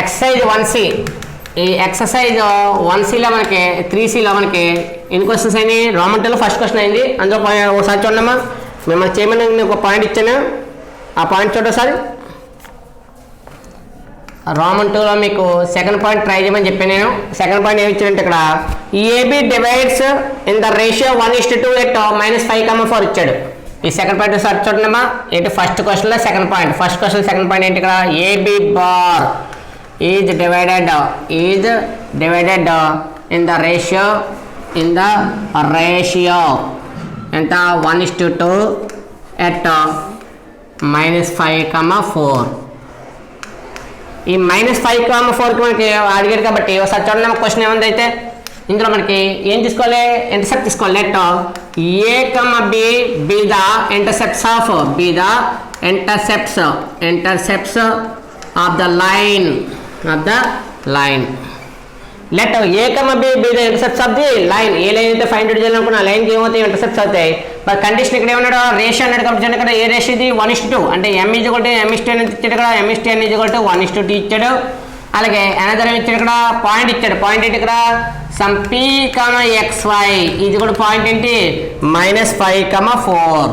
Exercise 1C, ఈ exercise 1Cలో మనకి 3Cలో మనకి ఎన్ని క్వశ్చన్స్ అయినాయి? రోమన్ 2లో ఫస్ట్ క్వశ్చన్ అయింది. అందులో ఒకసారి చూడమ్మా, మిమ్మల్ని చేయమని నేను ఒక పాయింట్ ఇచ్చాను, ఆ పాయింట్ చూడండి ఒకసారి. రోమన్ 2లో మీకు సెకండ్ పాయింట్ ట్రై చేయమని చెప్పాను నేను. సెకండ్ పాయింట్ ఏమి ఇచ్చాడంటే ఇక్కడ AB divides in the ratio 1:2 at -5,4 ఇచ్చాడు. ఈ సెకండ్ పాయింట్ ఒకసారి చూడండిమ్మా. ఏంటి ఫస్ట్ క్వశ్చన్లో second point, first question second point ఏంటి? ఇక్కడ AB bar is divided in the ratio ఎంత 1:2 ఎట్ -5,4. ఈ -5,4కి మనకి అడిగారు కాబట్టి ఒకసారి చూడండి క్వశ్చన్ ఏముంది. అయితే ఇందులో మనకి ఏం తీసుకోవాలి? ఇంటర్సెప్ట్ తీసుకోవాలి. Let a comma B the intercepts of the line let a comma B the intercepts of the line. A line అయితే ఫైండ్ అవుట్ చేయాలనుకున్నా లైన్కి ఏమవుతాయి? ఇంటర్సెప్ట్స్ అవుతాయి. మరి కండిషన్ ఇక్కడ ఏమన్నాడు? రేషియో అన్నాడు కాబట్టి ఇక్కడ ఏ రేషియో ఇది 1:2 అంటే m = m:2 అని ఇచ్చాడు. ఇక్కడ m:2 1:2 ఇచ్చాడు. అలాగే అనదర్ ఇచ్చాడు, ఇక్కడ పాయింట్ ఇచ్చాడు. పాయింట్ ఏంటి? ఇక్కడ సమ్ p, xy ఇది కూడా పాయింట్ ఏంటి? -5,4.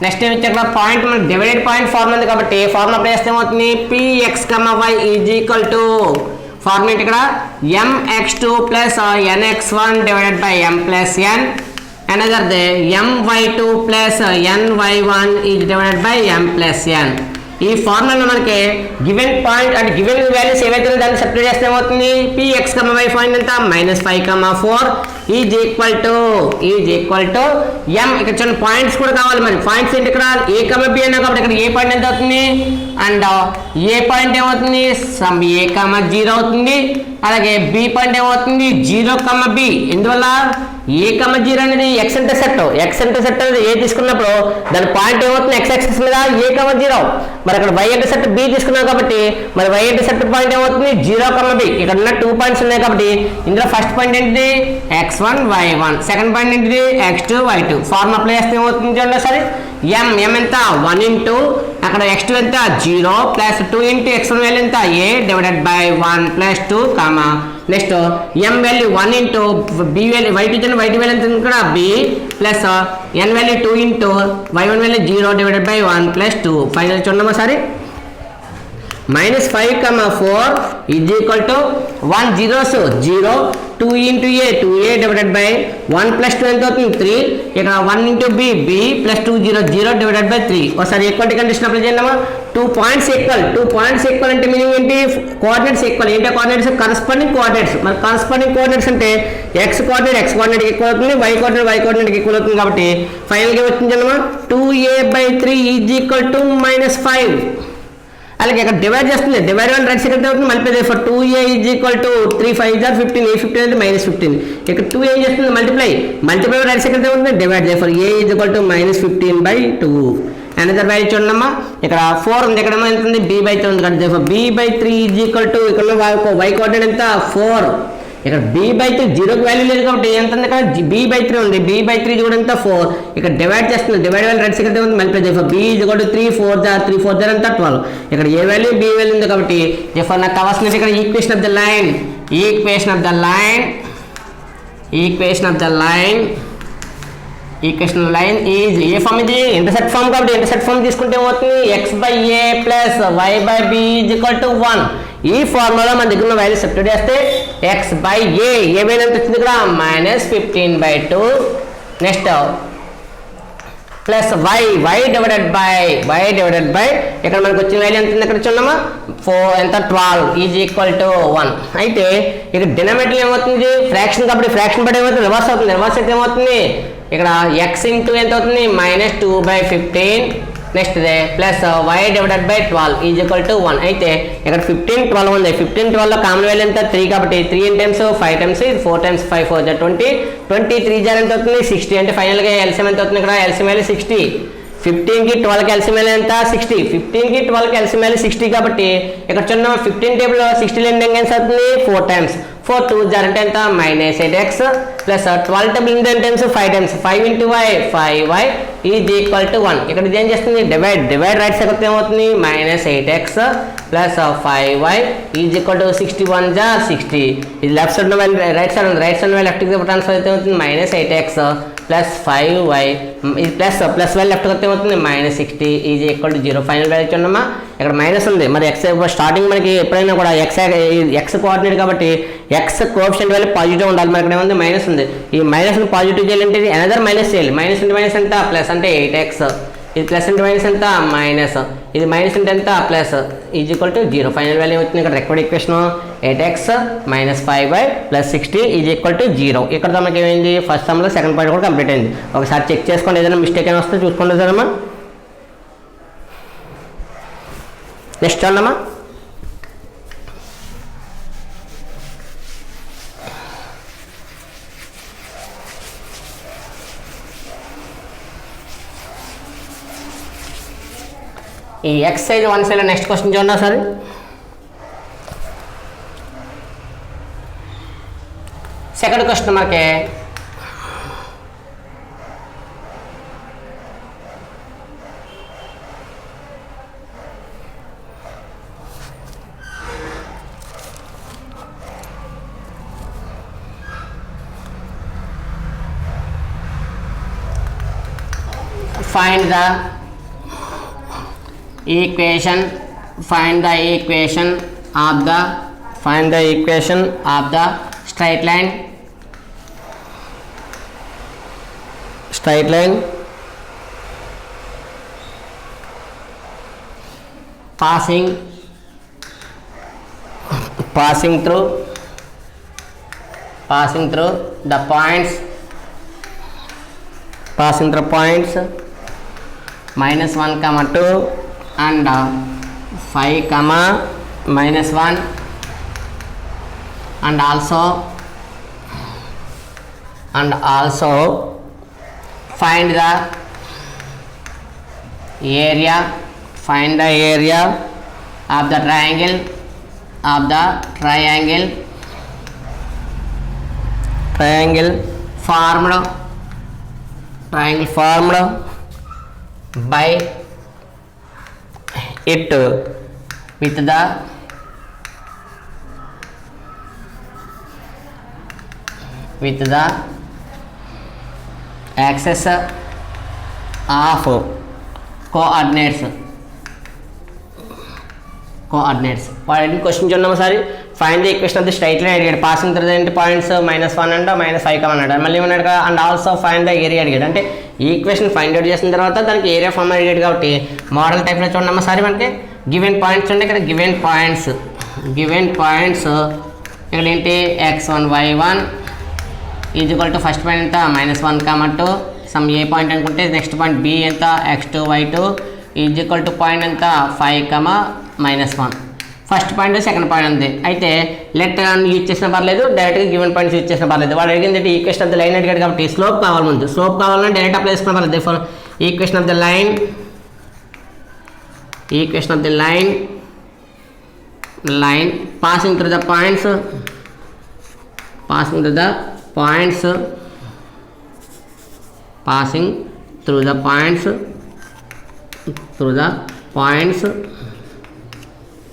నెక్స్ట్ ఏమి ఇచ్చాడు? ఇక్కడ పాయింట్ మనకి డివైడెడ్ పాయింట్ ఫార్ములా ఉంది కాబట్టి ఫార్ములా అప్లై చేస్తే ఏమవుతుంది? px, y ఫార్ములా ఏంటి? ఇక్కడ mx2 + nx1 / m + n. Another day my2 + ny1 is divided by m + n. ఈ ఫార్ములాలో మనకి గివెన్ పాయింట్ అంటే గివెన్ వాల్యూస్ ఏవైతే దాన్ని సపరేట్ చేస్తే ఏమవుతుంది? px, y పాయింట్ ఎంత? -5,4 ఈజ్ ఈక్వల్ టు m. ఇక్కడ చూడండి పాయింట్స్ కూడా కావాలి. మరి పాయింట్స్ ఏంటి? ఇక్కడ a, b అన్నా కాబట్టి ఇక్కడ ఏ పాయింట్ ఎంత అవుతుంది? అండ్ ఏ పాయింట్ ఏమవుతుంది? సమ్ a, 0 అవుతుంది. అలాగే b పాయింట్ ఏమవుతుంది? 0, b. ఎందువల్ల? a, 0 అనేది x ఇంటర్సెప్ట్ అనేది a తీసుకున్నప్పుడు దాని పాయింట్ ఏమవుతుంది? x యాక్సిస్ మీద a, 0. మరి అక్కడ y ఇంటర్సెప్ట్ b తీసుకున్నాం కాబట్టి మరి y ఇంటర్సెప్ట్ పాయింట్ ఏమవుతుంది? 0, b. ఇక్కడ ఉన్న 2 పాయింట్స్ ఉన్నాయి కాబట్టి ఇందులో ఫస్ట్ పాయింట్ ఏంటిది? x1, y1. సెకండ్ పాయింట్ ఏంటిది? x2, y2. ఫార్ములా అప్లై చేస్తే ఏమవుతుంది చూడండి సరే. m ఎంత? 1 into అక్కడ x2 ఎంత? 0 + 2 into x1 వాల్యూ ఎంత? a / 1 + 2 next m value 1 into b value y2 value ఎంత? ఇక్కడ b plus n value 2 into y1 value 0 / 1 + 2. Final చూడమ్మా సరే. -5,4 is equal to 1 zeros 0 2 into a 2a divided by 1 + 2 ఎంత అవుతుంది? 3. ఇక్కడ 1 into b plus 2 0 divided by 3. ఒకసారి equality condition apply చేద్దామా. 2 points equal అంటే మీనింగ్ ఏంటి? Coordinates equal. ఏంటి కోఆర్డినేట్స్? Corresponding coordinates. మరి కరస్పాండింగ్ కోఆర్డినేట్స్ అంటే x కోఆర్డినేట్ ఈక్వల్ అవుతుంది, y కోఆర్డినేట్ ఈక్వల్ అవుతుంది. కాబట్టి ఫైనల్గా వచ్చింది అన్నమా 2a/3 is equal to -5. అలాగే ఇక్కడ డివైడ్ చేస్తుంది. డివైడ్ వన్ రైట్ సైడ్ అవుతుంది multiply for 2a is equal to 3 5 15 a 15 అంటే -15. ఇక్కడ 2 ఏం చేస్తుంది? మల్టిప్లై రైట్ సైడ్ అవుతుంది divide for a is equal to -15/2. Another value చూడమ్మా. ఇక్కడ 4 ఉంది, ఇక్కడ ఎంత ఉంది? b/3 ఉంది కాబట్టి b/3 is equal to ఇక్కడ y కోఆర్డినేట్ ఎంత? 4. ఇక్కడ b/3 0కి వాల్యూ లేదు కాబట్టి ఎంత ఉంది? ఇక్కడ b/3 ఉంది. b/3 కూడా ఎంత? 4. ఇక్కడ డివైడ్ చేస్తుంది. డివైడ్ వాల్యూ రైట్ సైడ్ ఉంది multiply for b is equal to 3 4 ఎంత? 12. ఇక్కడ ఏ వాల్యూ b వాల్యూ ఉంది కాబట్టి నాకు కావాల్సినది ఇక్కడ equation of the line is a form ఇది? ఇంటర్సెప్ట్ ఫామ్ కాబట్టి ఇంటర్సెప్ట్ ఫామ్ తీసుకుంటే ఏమవుతుంది? x/a + y/b is equal to 1. ఈ ఫార్ములా మన దగ్గర ఉన్న వాల్యూ సబ్స్టిట్యూట్ చేస్తే x/a ఏ వాల్యూ ఎంత వచ్చింది? ఇక్కడ -15/2. Next plus y divided by ఇక్కడ మనకు వచ్చిన వాల్యూ ఎంత ఉంది? ఇక్కడ చూడమ్మా 4 ఎంత? 12 ఈజ్ ఈక్వల్ టు 1. అయితే ఇక్కడ డినామినేటర్ ఏమవుతుంది? ఫ్రాక్షన్ కాబట్టి ఫ్రాక్షన్ బట్టి ఏమవుతుంది? రివర్స్ అవుతుంది. రివర్స్ అయితే ఏమవుతుంది? ఇక్కడ x ఇంటూ ఎంత అవుతుంది? -2/15. Next plus y divided by 12 is equal to 1. అయితే ఇక్కడ 15 12 ఉంది. 15 12లో కామన్ వాల్యూ ఎంత? 3 కాబట్టి 3 టైమ్స్ 5 టైమ్స్ 4 టైమ్స్ 5 4 20 23 ఎంత అవుతుంది? 60. అంటే ఫైనల్గా ఎల్సిఎం ఎంత అవుతుంది? ఇక్కడ ఎల్సిఎం వాల్యూ 60 15కి 12కి ఎల్సిఎం ఎంత 60, 15కి 12కి ఎల్సిఎం 60 కాబట్టి ఇక్కడ చూడండి 15 టేబుల్ 60 ఎన్ని టైమ్స్ అవుతుంది 4 టైమ్స్, 4 2 అంటే ఎంత -8x ప్లస్ 12 టేబుల్ ఎంత times 5 times, 5 × y 5y is equal to 1. ఇక్కడ ఇది ఏం చేస్తుంది డివైడ్ రైట్ సైడ్ ఏమవుతుంది -8x plus 5y is equal to 61 × 60. ఇది left side right side left transfer అయితే అవుతుంది -8x ప్లస్ 5y ఇది ప్లస్ y లెఫ్ట్ వస్తే అవుతుంది -60 is equal to 0. Final value చూడమ్మా ఇక్కడ మైనస్ ఉంది, మరి x స్టార్టింగ్ మనకి ఎప్పుడైనా కూడా x కోఆర్డినేట్ కాబట్టి x కోఎఫిషియంట్ వాల్యూ పాజిటివ్ ఉండాలి. మరి ఇక్కడ ఏముంది మైనస్ ఉంది, ఈ మైనస్ని పాజిటివ్ చేయాలంటే అనదర్ మైనస్ చేయాలి. మైనస్ ఇంటూ మైనస్ ఎంత ప్లస్ అంటే 8x, ఇది ప్లస్ ఇంటూ మైనస్ ఎంత మైనస్, ఇది మైనస్ ఇంటూ ఎంత plus is equal to 0. Final value వచ్చింది ఇక్కడ required equation 8x - 5y + 60 is equal to 0. ఇక్కడ మనకి ఏమైంది ఫస్ట్ సమ్లో సెకండ్ పాయింట్ కూడా కంప్లీట్ అయింది. ఒకసారి చెక్ చేసుకోండి, ఏదైనా మిస్టేక్ అయినా వస్తే చూసుకోండి సారమ్మా. నెక్స్ట్ చూడమ్మా, ఈ ఎక్సర్సైజ్ 1 సైడ్ నెక్స్ట్ క్వశ్చన్ చూడండి సార్. సెకండ్ క్వశ్చన్ మనకి find the equation of the straight line passing through the points -1, 2 and 5, -1, and also find the area of the triangle formed by it with the axis of coordinates. వాడి question చూద్దాం ఒకసారి. Find the equation of the straight line అడిగాడు. Passing through the points -1 and -5 అన్నాడు. మళ్ళీ ఏమన్నాడు and also find the area అడిగాడు. అంటే ఈ ఈక్వేషన్ ఫైండ్ అవుట్ చేసిన తర్వాత దానికి ఏరియా ఫార్మ్ అడిగాడు కాబట్టి మోడల్ టైప్లో చూడండి ఒకసారి. మనకి గివెన్ పాయింట్స్ ఉంటే ఇక్కడ గివెన్ పాయింట్స్ ఇక్కడ ఏంటి x1 y1 is equal to first point ఎంత -1, 2 సమ్ ఏ పాయింట్ అనుకుంటే నెక్స్ట్ పాయింట్ బి ఎంత x2 y2 is equal to point ఎంత 5, -1. ఫస్ట్ పాయింట్ సెకండ్ పాయింట్ ఉంది. అయితే లెట్ యూజ్ చేసినా పర్లేదు, డైరెక్ట్గా గివెన్ పాయింట్స్ యూజ్ చేసినా పర్లేదు. వాడు అడిగింది అంటే ఈక్వేషన్ ఆఫ్ ద లైన్ అడిగాడు కాబట్టి స్లోప్ కావాలి. ముందు స్లోప్ కావాలన్నా డైరెక్ట్ అప్లై చేసుకున్నా పర్లేదు. For equation of the line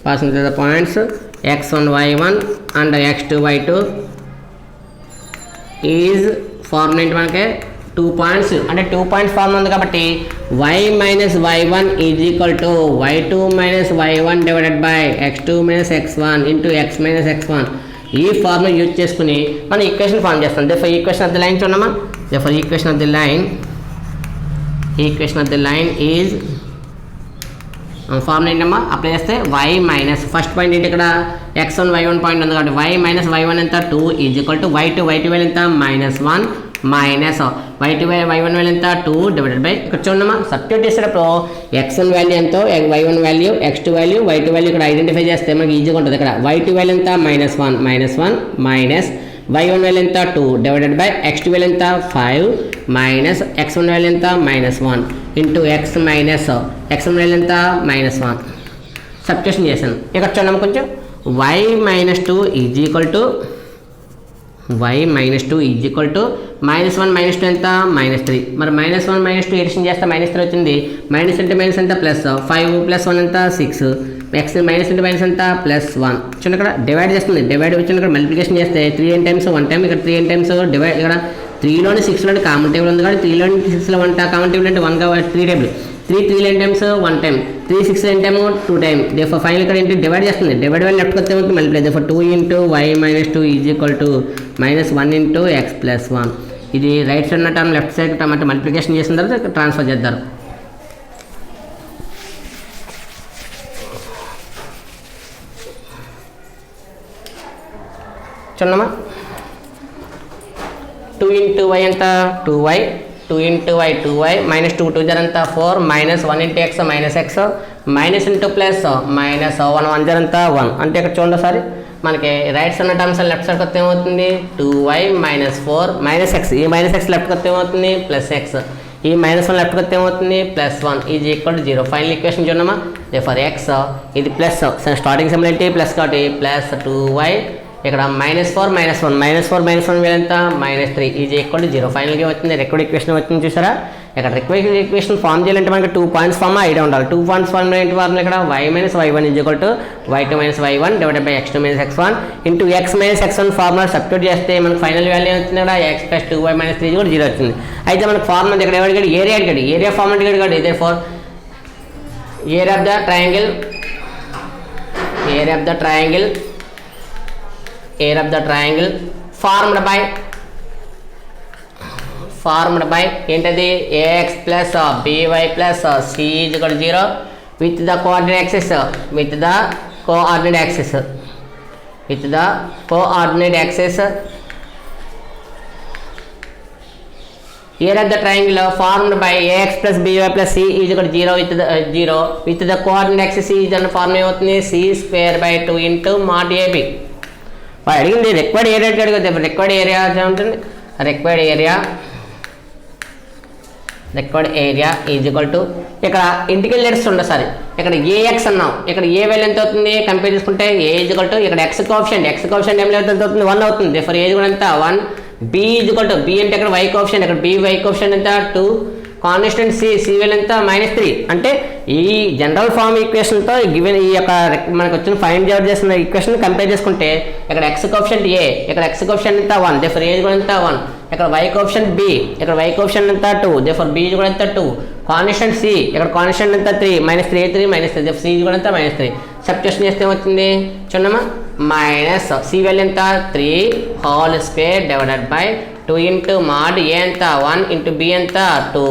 passing through the points x1 y1 and x2 y2 is formed into మనకి 2 పాయింట్స్. అంటే 2 పాయింట్స్ ఫార్మ్ ఉంది కాబట్టి y - y1 is equal to y2 - y1 divided by x2 - x1 into x - x1. ఈ formula use చేసుకుని మనం equation form చేస్తాం. For equation of the line చూడమ్మా. For equation of the line is formula ఏంటమ్మా apply చేస్తే y minus first point ఏంటి ఇక్కడ x1 y1 point ఉంది కాబట్టి y - y1 ఎంత 2 is equal to y2 value ఎంత -1 మైనస్ y2 y1 వాల్యూ ఎంత 2 డివైడెడ్ బై ఇక్కడ చూడమ్మా సబ్స్టిట్యూట్ చేసేటప్పుడు x1 వాల్యూ ఎంతో y1 value x2 value y2 value ఇక్కడ ఐడెంటిఫై చేస్తే మనకి ఈజీగా ఉంటుంది. ఇక్కడ y2 వాల్యూ ఎంత -1 మైనస్ y1 వాల్యూ ఎంత 2 డివైడెడ్ బై x2 వాల్యూ ఎంత 5 మైనస్ x1 వాల్యూ ఎంత -1 ఇంటూ ఎక్స్ మైనస్ ఎక్స్ ఎంత -1 సబ్స్టిట్యూషన్ చేశాను. ఇక్కడ చూడండి కొంచెం y - 2 is equal to y - 2 is equal to -1 - 2 ఎంత -3. మరి -1 - 2 ఎడిషన్ చేస్తే -3 వచ్చింది. మైనస్ అంటే మైనస్ ఎంత ప్లస్ 5 + 1 ఎంత 6 ఎక్స్ మైనస్ అంటే మైనస్ ఎంత +1. చూడండి ఇక్కడ డివైడ్ చేస్తుంది. డివైడ్ వచ్చింది ఇక్కడ మల్టిప్లికేషన్ చేస్తే 3n టైమ్స్ 1 టైమ్ ఇక్కడ 3n టైమ్స్ డివైడ్ ఇక్కడ 3లోని 6లోని కామన్ టేబుల్ ఉంది కాబట్టి 3లోని 6లో 1 కామన్ టేబుల్ అంటే 1 కాబట్టి 3 table 3 3 times 1 time 3 6 time 2 time therefore final ఇక్కడ ఏంటి డివైడ్ చేస్తుంది. డివైడ్ వల్ల లెఫ్ట్ కొత్త ఏమవుతుంది multiply therefore 2 × y - 2 is equal to -1 × x + 1. ఇది రైట్ సైడ్ ఉన్న టర్మ్ లెఫ్ట్ సైడ్ టర్మ్ అంటే మల్టిప్లికేషన్ చేసిన తర్వాత ట్రాన్స్ఫర్ చేద్దారు. చూడమ్మా 2 × y ఎంత 2y 2 × y 2y -2 2 జరంతా 4 -1 × x -x minus into plus -1 1 జరంతా 1 అంటే ఇక్కడ చూడండి ఒకసారి మనకి రైట్ సైడ్ ఉన్న టర్మ్స్ లెఫ్ట్ సైడ్ కొత్త ఏమవుతుంది 2y - 4 -x ఈ -x లెఫ్ట్ కొత్త ఏమవుతుంది +x ఈ -1 లెఫ్ట్ కొత్త ఏమవుతుంది +1 is equal to 0. Final equation చూడమ్మా ఫర్ x ఇది ప్లస్ స్టార్టింగ్ సింబల్ ఏంటి ప్లస్ కాబట్టి +2y ఇక్కడ -4 - 1 -4 - 1 ఎంత -3 ఈజ్ ఈక్వల్ టు 0. ఫైనల్గా వచ్చింది రిక్వైర్డ్ ఈక్వేషన్ వచ్చింది చూసారా. ఇక్కడ రిక్వైర్డ్ ఈక్వేషన్ ఫామ్ చేయాలంటే మనకి 2 పాయింట్స్ ఫామ్ ఐడియా ఉండాలి. 2 పాయింట్స్ ఫామ్ ఏంటి ఫార్ములా ఇక్కడ y - y1 is equal to y2 - y1 divided by x2 - x1 into x - x1 formula substitute చేస్తే మనకి ఫైనల్ వాల్యూ వచ్చింది ఇక్కడ x + 2y - 3 కూడా 0 వచ్చింది. అయితే మనకు ఫార్ములా ఇక్కడ ఎవరికి ఏరియా అడిగాడు ఏరియా ఫార్ములా అడిగాడు ఇదే for area of the triangle formed by ఏంటది ax plus by plus c is equal to 0 with the coordinate axis here at the triangle formed by ax plus by plus c is equal to 0 with the coordinate axis is the form అవుతుంది c square by 2 into mod ab. అడిగింది required area అడిగితే required area is equal to ఇక్కడ ఇంటికల్ letters ఉండే sorry ఇక్కడ AX అన్నాం ఇక్కడ ఏ value ఎంత అవుతుంది కంపేర్ చేసుకుంటే ఏ ఈజ్ ఈక్వల్ టు ఇక్కడ ఎక్స్ కోఎఫిషియంట్ ఏం ఎంత అవుతుంది 1 అవుతుంది ఫర్ ఏజ్ కూడా ఎంత 1 b is equal to b అంటే ఇక్కడ వై కోఎఫిషియంట్ ఇక్కడ బి వై కోఎఫిషియంట్ ఎంత 2 కాన్స్టెంట్ సి వాల్యూ ఎంత -3 అంటే ఈ జనరల్ ఫార్మ్ ఈక్వేషన్తో గివెన్ ఈ యొక్క మనకు వచ్చిన ఫైండ్ అవుట్ చేసిన ఈక్వేషన్ కంపేర్ చేసుకుంటే ఇక్కడ ఎక్స్ కోఎఫిషియంట్ ఏ ఇక్కడ ఎక్స్ కోఎఫిషియంట్ ఎంత 1 దేఫర్ ఏజ్ కూడా ఎంత 1 ఇక్కడ వై కోఎఫిషియంట్ బి ఇక్కడ వై కోఎఫిషియంట్ ఎంత 2 దేఫర్ బి కూడా ఎంత 2 కాన్స్టెంట్ సి ఇక్కడ కాన్స్టెంట్ ఎంత 3 -3 దేఫర్ సి కూడా ఎంత -3 సబ్స్టిట్యూషన్ చేస్తే ఏమవుతుంది చూడమ్మా మైనస్ సి వాల్యూ ఎంత 3 whole square divided by 2 into mod a ఎంత 1 into b ఎంత 2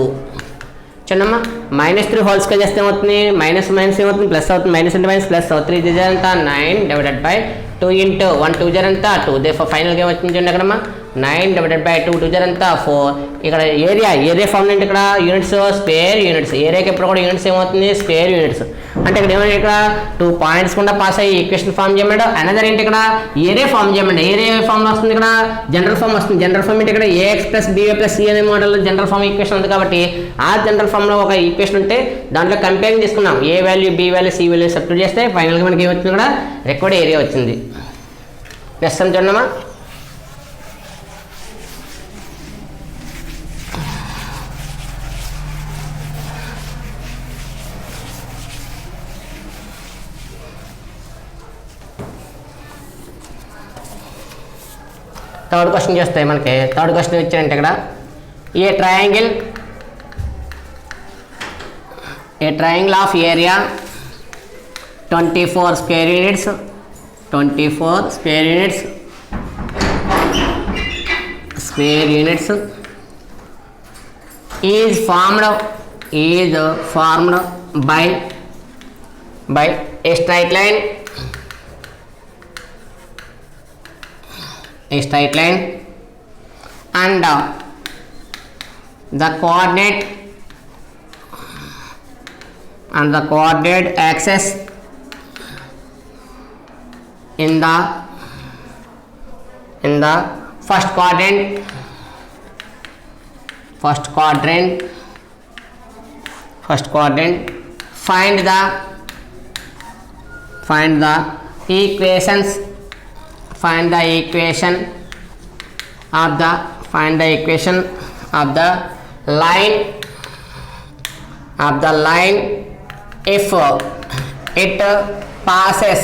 చూడమ్మా -3 హోల్ స్క్వేర్ చేస్తే ఏమవుతుంది మైనస్ ఏమవుతుంది ప్లస్ అవుతుంది మైనస్ అంటే మైనస్ ప్లస్ 3 × ఎంత 9 డివైడెడ్ బై 2 into 1 2 × ఎంత 2 దేఫర్ ఫైనల్గా ఏమవుతుంది చూడండి అక్కడమ్మా 9 డివైడెడ్ బై 2 2 × ఎంత 4 ఇక్కడ ఏరియా ఫామ్ ఏంటి ఇక్కడ యూనిట్స్ స్క్వేర్ యూనిట్స్ ఏరియాకి ఎప్పుడు కూడా యూనిట్స్ ఏమవుతుంది స్క్వేర్ యూనిట్స్ అంటే ఇక్కడ ఏమైనా ఇక్కడ 2 పాయింట్స్ కూడా పాస్ అయ్యి ఈక్వేషన్ ఫామ్ చేయమంటే అనదర్ ఏంటి ఇక్కడ ఏరియా ఫామ్ చేయమండి ఏరియా ఫామ్లో వస్తుంది ఇక్కడ జనరల్ ఫామ్ వస్తుంది జనరల్ ఫామ్ ఏంటి ఇక్కడ ax + by + c అనే మోడల్ జనరల్ ఫామ్ ఈక్వేషన్ ఉంది కాబట్టి ఆ జనరల్ ఫామ్లో ఒక ఈక్వేషన్ ఉంటే దాంట్లో కంపేరింగ్ తీసుకున్నాం A value B value C value substitute చేస్తే ఫైనల్గా మనకి ఏమొచ్చింది ఇక్కడ రిక్వైర్డ్ ఏరియా వచ్చింది. నెక్స్ట్ చూడమ్మా థర్డ్ క్వశ్చన్ చేస్తే మనకి థర్డ్ క్వశ్చన్ ఇచ్చారంటే ఇక్కడ a triangle of area 24 square units is formed by a straight line and the coordinate axis in the first quadrant first quadrant. Find the equation of the line if it passes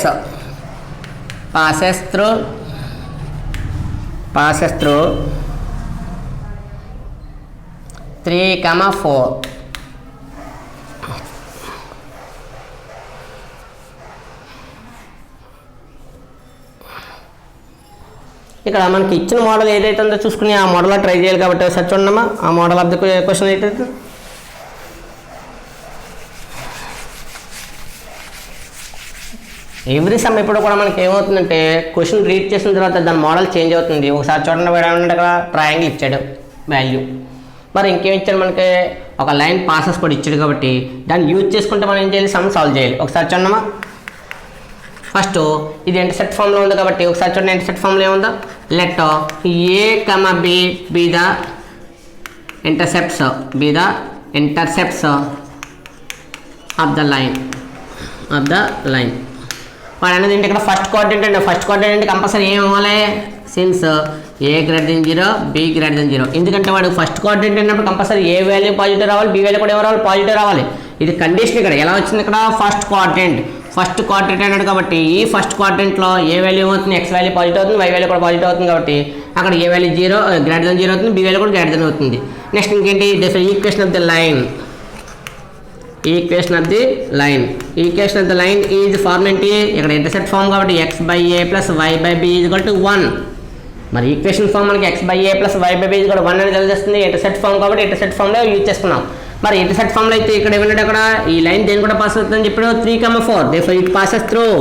through 3, 4. ఇక్కడ మనకి ఇచ్చిన model ఏదైతే ఉందో చూసుకుని ఆ మోడల్లో try చేయాలి కాబట్టి ఒకసారి చూడమ్మా ఆ మోడల్ ఆఫ్ ద క్వశ్చన్ అయితే ఎవ్రీ సమ్ ఇప్పుడు కూడా మనకి ఏమవుతుందంటే క్వశ్చన్ రీడ్ చేసిన తర్వాత దాని మోడల్ చేంజ్ అవుతుంది. ఒకసారి చూడండి ఏమంటే అక్కడ ట్రయాంగిల్ ఇచ్చాడు వాల్యూ, మరి ఇంకేం ఇచ్చాడు మనకి ఒక లైన్ పాసెస్ కూడా ఇచ్చాడు కాబట్టి దాన్ని యూజ్ చేసుకుంటే మనం ఏం చేయాలి సమ్ సాల్వ్ చేయాలి. ఒకసారి చూడమ్మా ఫస్ట్ ఇది ఇంటర్సెప్ట్ ఫామ్లో ఉంది కాబట్టి ఒకసారి చూడండి ఇంటర్సెప్ట్ ఫామ్లో ఏముందో let a comma b be the intercepts of the line వాడు అనేది ఏంటి ఇక్కడ ఫస్ట్ క్వాడ్రంట్ అండి. ఫస్ట్ క్వాడ్రంట్ అంటే కంపల్సరీ ఏం అవ్వాలి since a greater than 0 b greater than 0. ఎందుకంటే వాడు ఫస్ట్ క్వాడ్రంట్ అన్నప్పుడు కంపల్సరీ ఏ వాల్యూ పాజిటివ్ రావాలి, బి వాల్యూ కూడా ఏమో రావాలి పాజిటివ్ రావాలి. ఇది కండిషన్ ఇక్కడ ఎలా వచ్చింది ఇక్కడ ఫస్ట్ క్వాడ్రంట్ అన్నాడు కాబట్టి ఈ ఫస్ట్ క్వాడ్రంట్లో ఏ వాల్యూ అవుతుంది ఎక్స్ వాల్యూ పాజిటివ్ అవుతుంది, వై వాల్యూ కూడా పాజిటివ్ అవుతుంది కాబట్టి అక్కడ ఏ వాల్యూ 0 గ్రేటర్ దెన్ 0 అవుతుంది, బి వాల్యూ కూడా గ్రేటర్ దెన్ అవుతుంది. నెక్స్ట్ ఇంకేంటి equation of the line is form ఏంటి ఇక్కడ ఇంటర్సెప్ట్ ఫార్మ్ కాబట్టి x/a + y/b = 1. మరి ఈక్వేషన్ ఫార్మ్ మనకి x/a + y/b = 1 అని తెలియజేస్తుంది. ఇంటర్సెప్ట్ ఫార్మ్ కాబట్టి ఇంటర్సెప్ట్ ఫార్మ్లో యూజ్ చేసుకున్నాం. మరి ఇంటర్సెప్ట్ ఫార్మ్లో అయితే ఇక్కడ ఏమన్నాడు అక్కడ ఈ లైన్ దేని కూడా పాస్ అవుతుందని చెప్పాడు 3, 4. therefore it passes through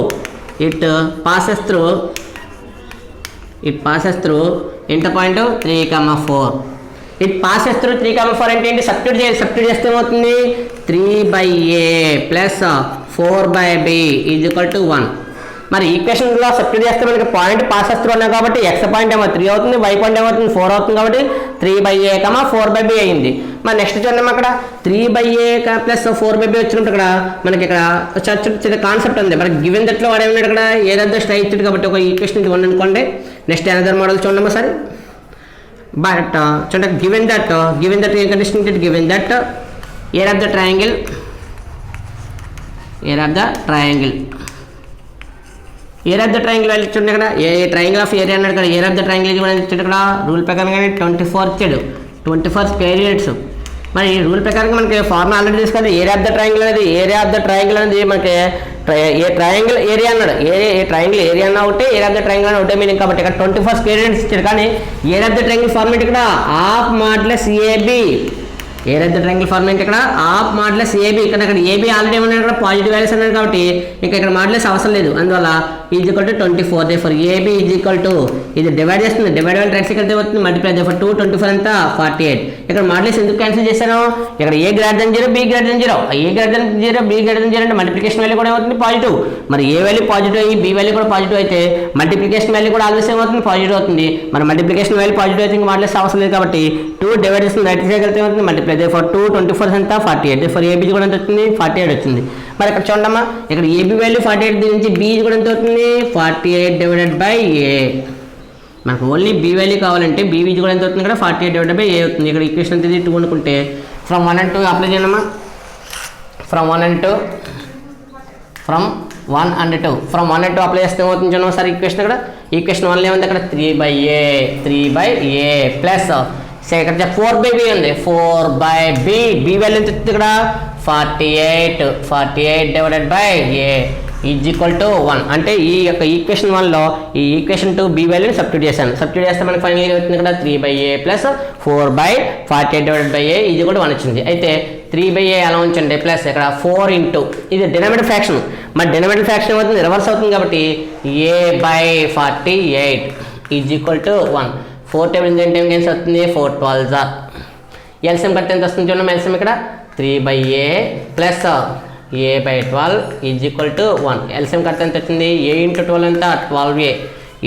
inter point 3, 4. it passes through 3, 4 అంటే ఏంటి సబ్స్టిట్యూట్ చేయాలి. సబ్స్టిట్యూట్ చేస్తే ఏమవుతుంది 3/a + 4/b = 1. మరి ఈక్వేషన్లో సబ్స్టిట్యూట్ చేస్తే మనకి పాయింట్ పాసెస్ త్రూ అన్నాం కాబట్టి ఎక్స్ పాయింట్ ఏమో 3 అవుతుంది, వై పాయింట్ ఏమవుతుంది 4 అవుతుంది కాబట్టి 3/a, 4/b అయింది. మరి నెక్స్ట్ చూద్దాం అక్కడ 3/a + 4/b వచ్చినప్పుడు ఇక్కడ మనకి ఇక్కడ చిన్న కాన్సెప్ట్ ఉంది. మరి గివెన్ దట్లో వాడు ఏమన్నాడు ఇక్కడ ఏదైనా స్ట్రై ఇచ్చాడు కాబట్టి ఒక ఈక్వేషన్ ఇది 1 అనుకోండి. నెక్స్ట్ అనదర్ మోడల్ చూడమ్మా సరే. బట్ చూడండి గివెన్ దట్ ఏం condition given that area of the triangle value చూడండి ఇక్కడ ఏ ట్రయాంగిల్ ఆఫ్ ఏరియా అన్నాడు ఇక్కడ ఏర్ ఆఫ్ ద ట్రయాంగిల్ ఇచ్చాడు ఇక్కడ రూల్ ప్రకారంగా 24 ఇచ్చాడు 24 స్క్వేర్ యూనిట్స్. మరి రూల్ ప్రకారంగా మనకి ఫార్ములా ఆల్రెడీ తీసుకోవాలి. ఏరియా ఆఫ్ ద ట్రయాంగిల్ అనేది మనకి ఏ ట్రయాంగిల్ ఏరియా అన్నాడు ఏ ట్రయాంగిల్ ఏరియా అన్న ఒకటే ఏరియా ఆఫ్ ద ట్రయాంగిల్ అని ఒకటే మీనింగ్ కాబట్టి ఇక్కడ 24 స్క్వేర్ యూనిట్స్ ఇచ్చాడు. కానీ area of the triangle format ఇక్కడ ½ modulus AB area of the triangle format ఇక్కడ ½ మాడ్యులస్ ఏబి. ఇక్కడ ఏబి ఆల్రెడీ ఏమన్నాడు ఇక్కడ పాజిటివ్ వాల్యూస్ అన్నాడు కాబట్టి ఇంకా ఇక్కడ మాడ్యులస్ అవసరం లేదు. అందువల్ల is equal to 24. therefore AB is equal to ఇది డివైడ్ చేస్తుంది. డివైడ్ వల్ల రైట్ సైడ్ అవుతుంది మల్టిప్లై. therefore 2 24 అంతా 48. ఇక్కడ మాడ్యులస్ ఎందుకు క్యాన్సిల్ చేశాను ఇక్కడ a greater than 0 b greater than 0 a greater than 0 b greater than 0 అంటే మల్టిప్లికేషన్ వాల్యూ కూడా ఏమవుతుంది పాజిటివ్. మరి ఏ వాల్యూ పాజిటివ్ అయ్యి బి వాల్యూ కూడా పాజిటివ్ అయితే మల్టిప్లికేషన్ వాల్యూ కూడా ఆల్వేస్ ఏమవుతుంది పాజిటివ్ అవుతుంది. మరి మల్టిప్లికేషన్ వాల్యూ పాజిటివ్ అయితే ఇంకా మాడ్యులస్ అవసరం లేదు కాబట్టి 2 డివైడ్ చేస్తుంది రైట్ సైడ్ వెళ్తే ఏమవుతుంది మల్టిప్లై. therefore 2 24 అంతా 48. therefore ఏబీ కూడా ఎంత వచ్చింది 48 వచ్చింది. మరి ఇక్కడ చూడమ్మా ఇక్కడ ఏబీ వాల్యూ 48 దీని నుంచి బి కూడా ఎంత అవుతుంది 48/a. మనకు ఓన్లీ బి వాల్యూ కావాలంటే బి కూడా ఎంత అవుతుంది ఇక్కడ 48/a అవుతుంది. ఇక్కడ ఈక్వేషన్ అంతా 2 అనుకుంటే ఫ్రమ్ 1 and 2 అప్లై చేయమ్మా. ఫ్రమ్ 1 and 2 అప్లై చేస్తే ఏమవుతుంది చూడమ్మా సార్ ఈక్వేషన్ ఇక్కడ ఈక్వేషన్ 1 ఏముంది అక్కడ 3/a ప్లస్ ఇక్కడ 4/b ఉంది 4/b బి వాల్యూ ఎంత వచ్చింది ఇక్కడ 48/a ఈజ్ ఈక్వల్ టు 1. అంటే ఈ యొక్క ఈక్వేషన్ 1లో ఈ ఈక్వేషన్ 2 బి వాల్యూని సబ్స్టిట్యూట్ చేశాను. సబ్స్టిట్యూట్ చేస్తే మనకి ఫైనల్గా అవుతుంది ఇక్కడ 3/a + 4/48/a is equal to 1 వచ్చింది. అయితే 3/a అలా ఉంచండి ప్లస్ ఇక్కడ 4 ఇంటూ ఇది డినామినేటర్ ఫ్రాక్షన్. మరి డినామినేటర్ ఫ్రాక్షన్ అవుతుంది రివర్స్ అవుతుంది కాబట్టి a/48 is equal to 1. 4 table అంటే ఏం క్యాన్సిల్ అవుతుంది 4 12 ఎల్సిఎం కడితే ఎంత వస్తుంది చూడండి. ఎల్సిఎం ఇక్కడ 3/a + a/12 is equal to 1. LCM కడితే ఎంత వచ్చింది a × 12 ఎంత 12a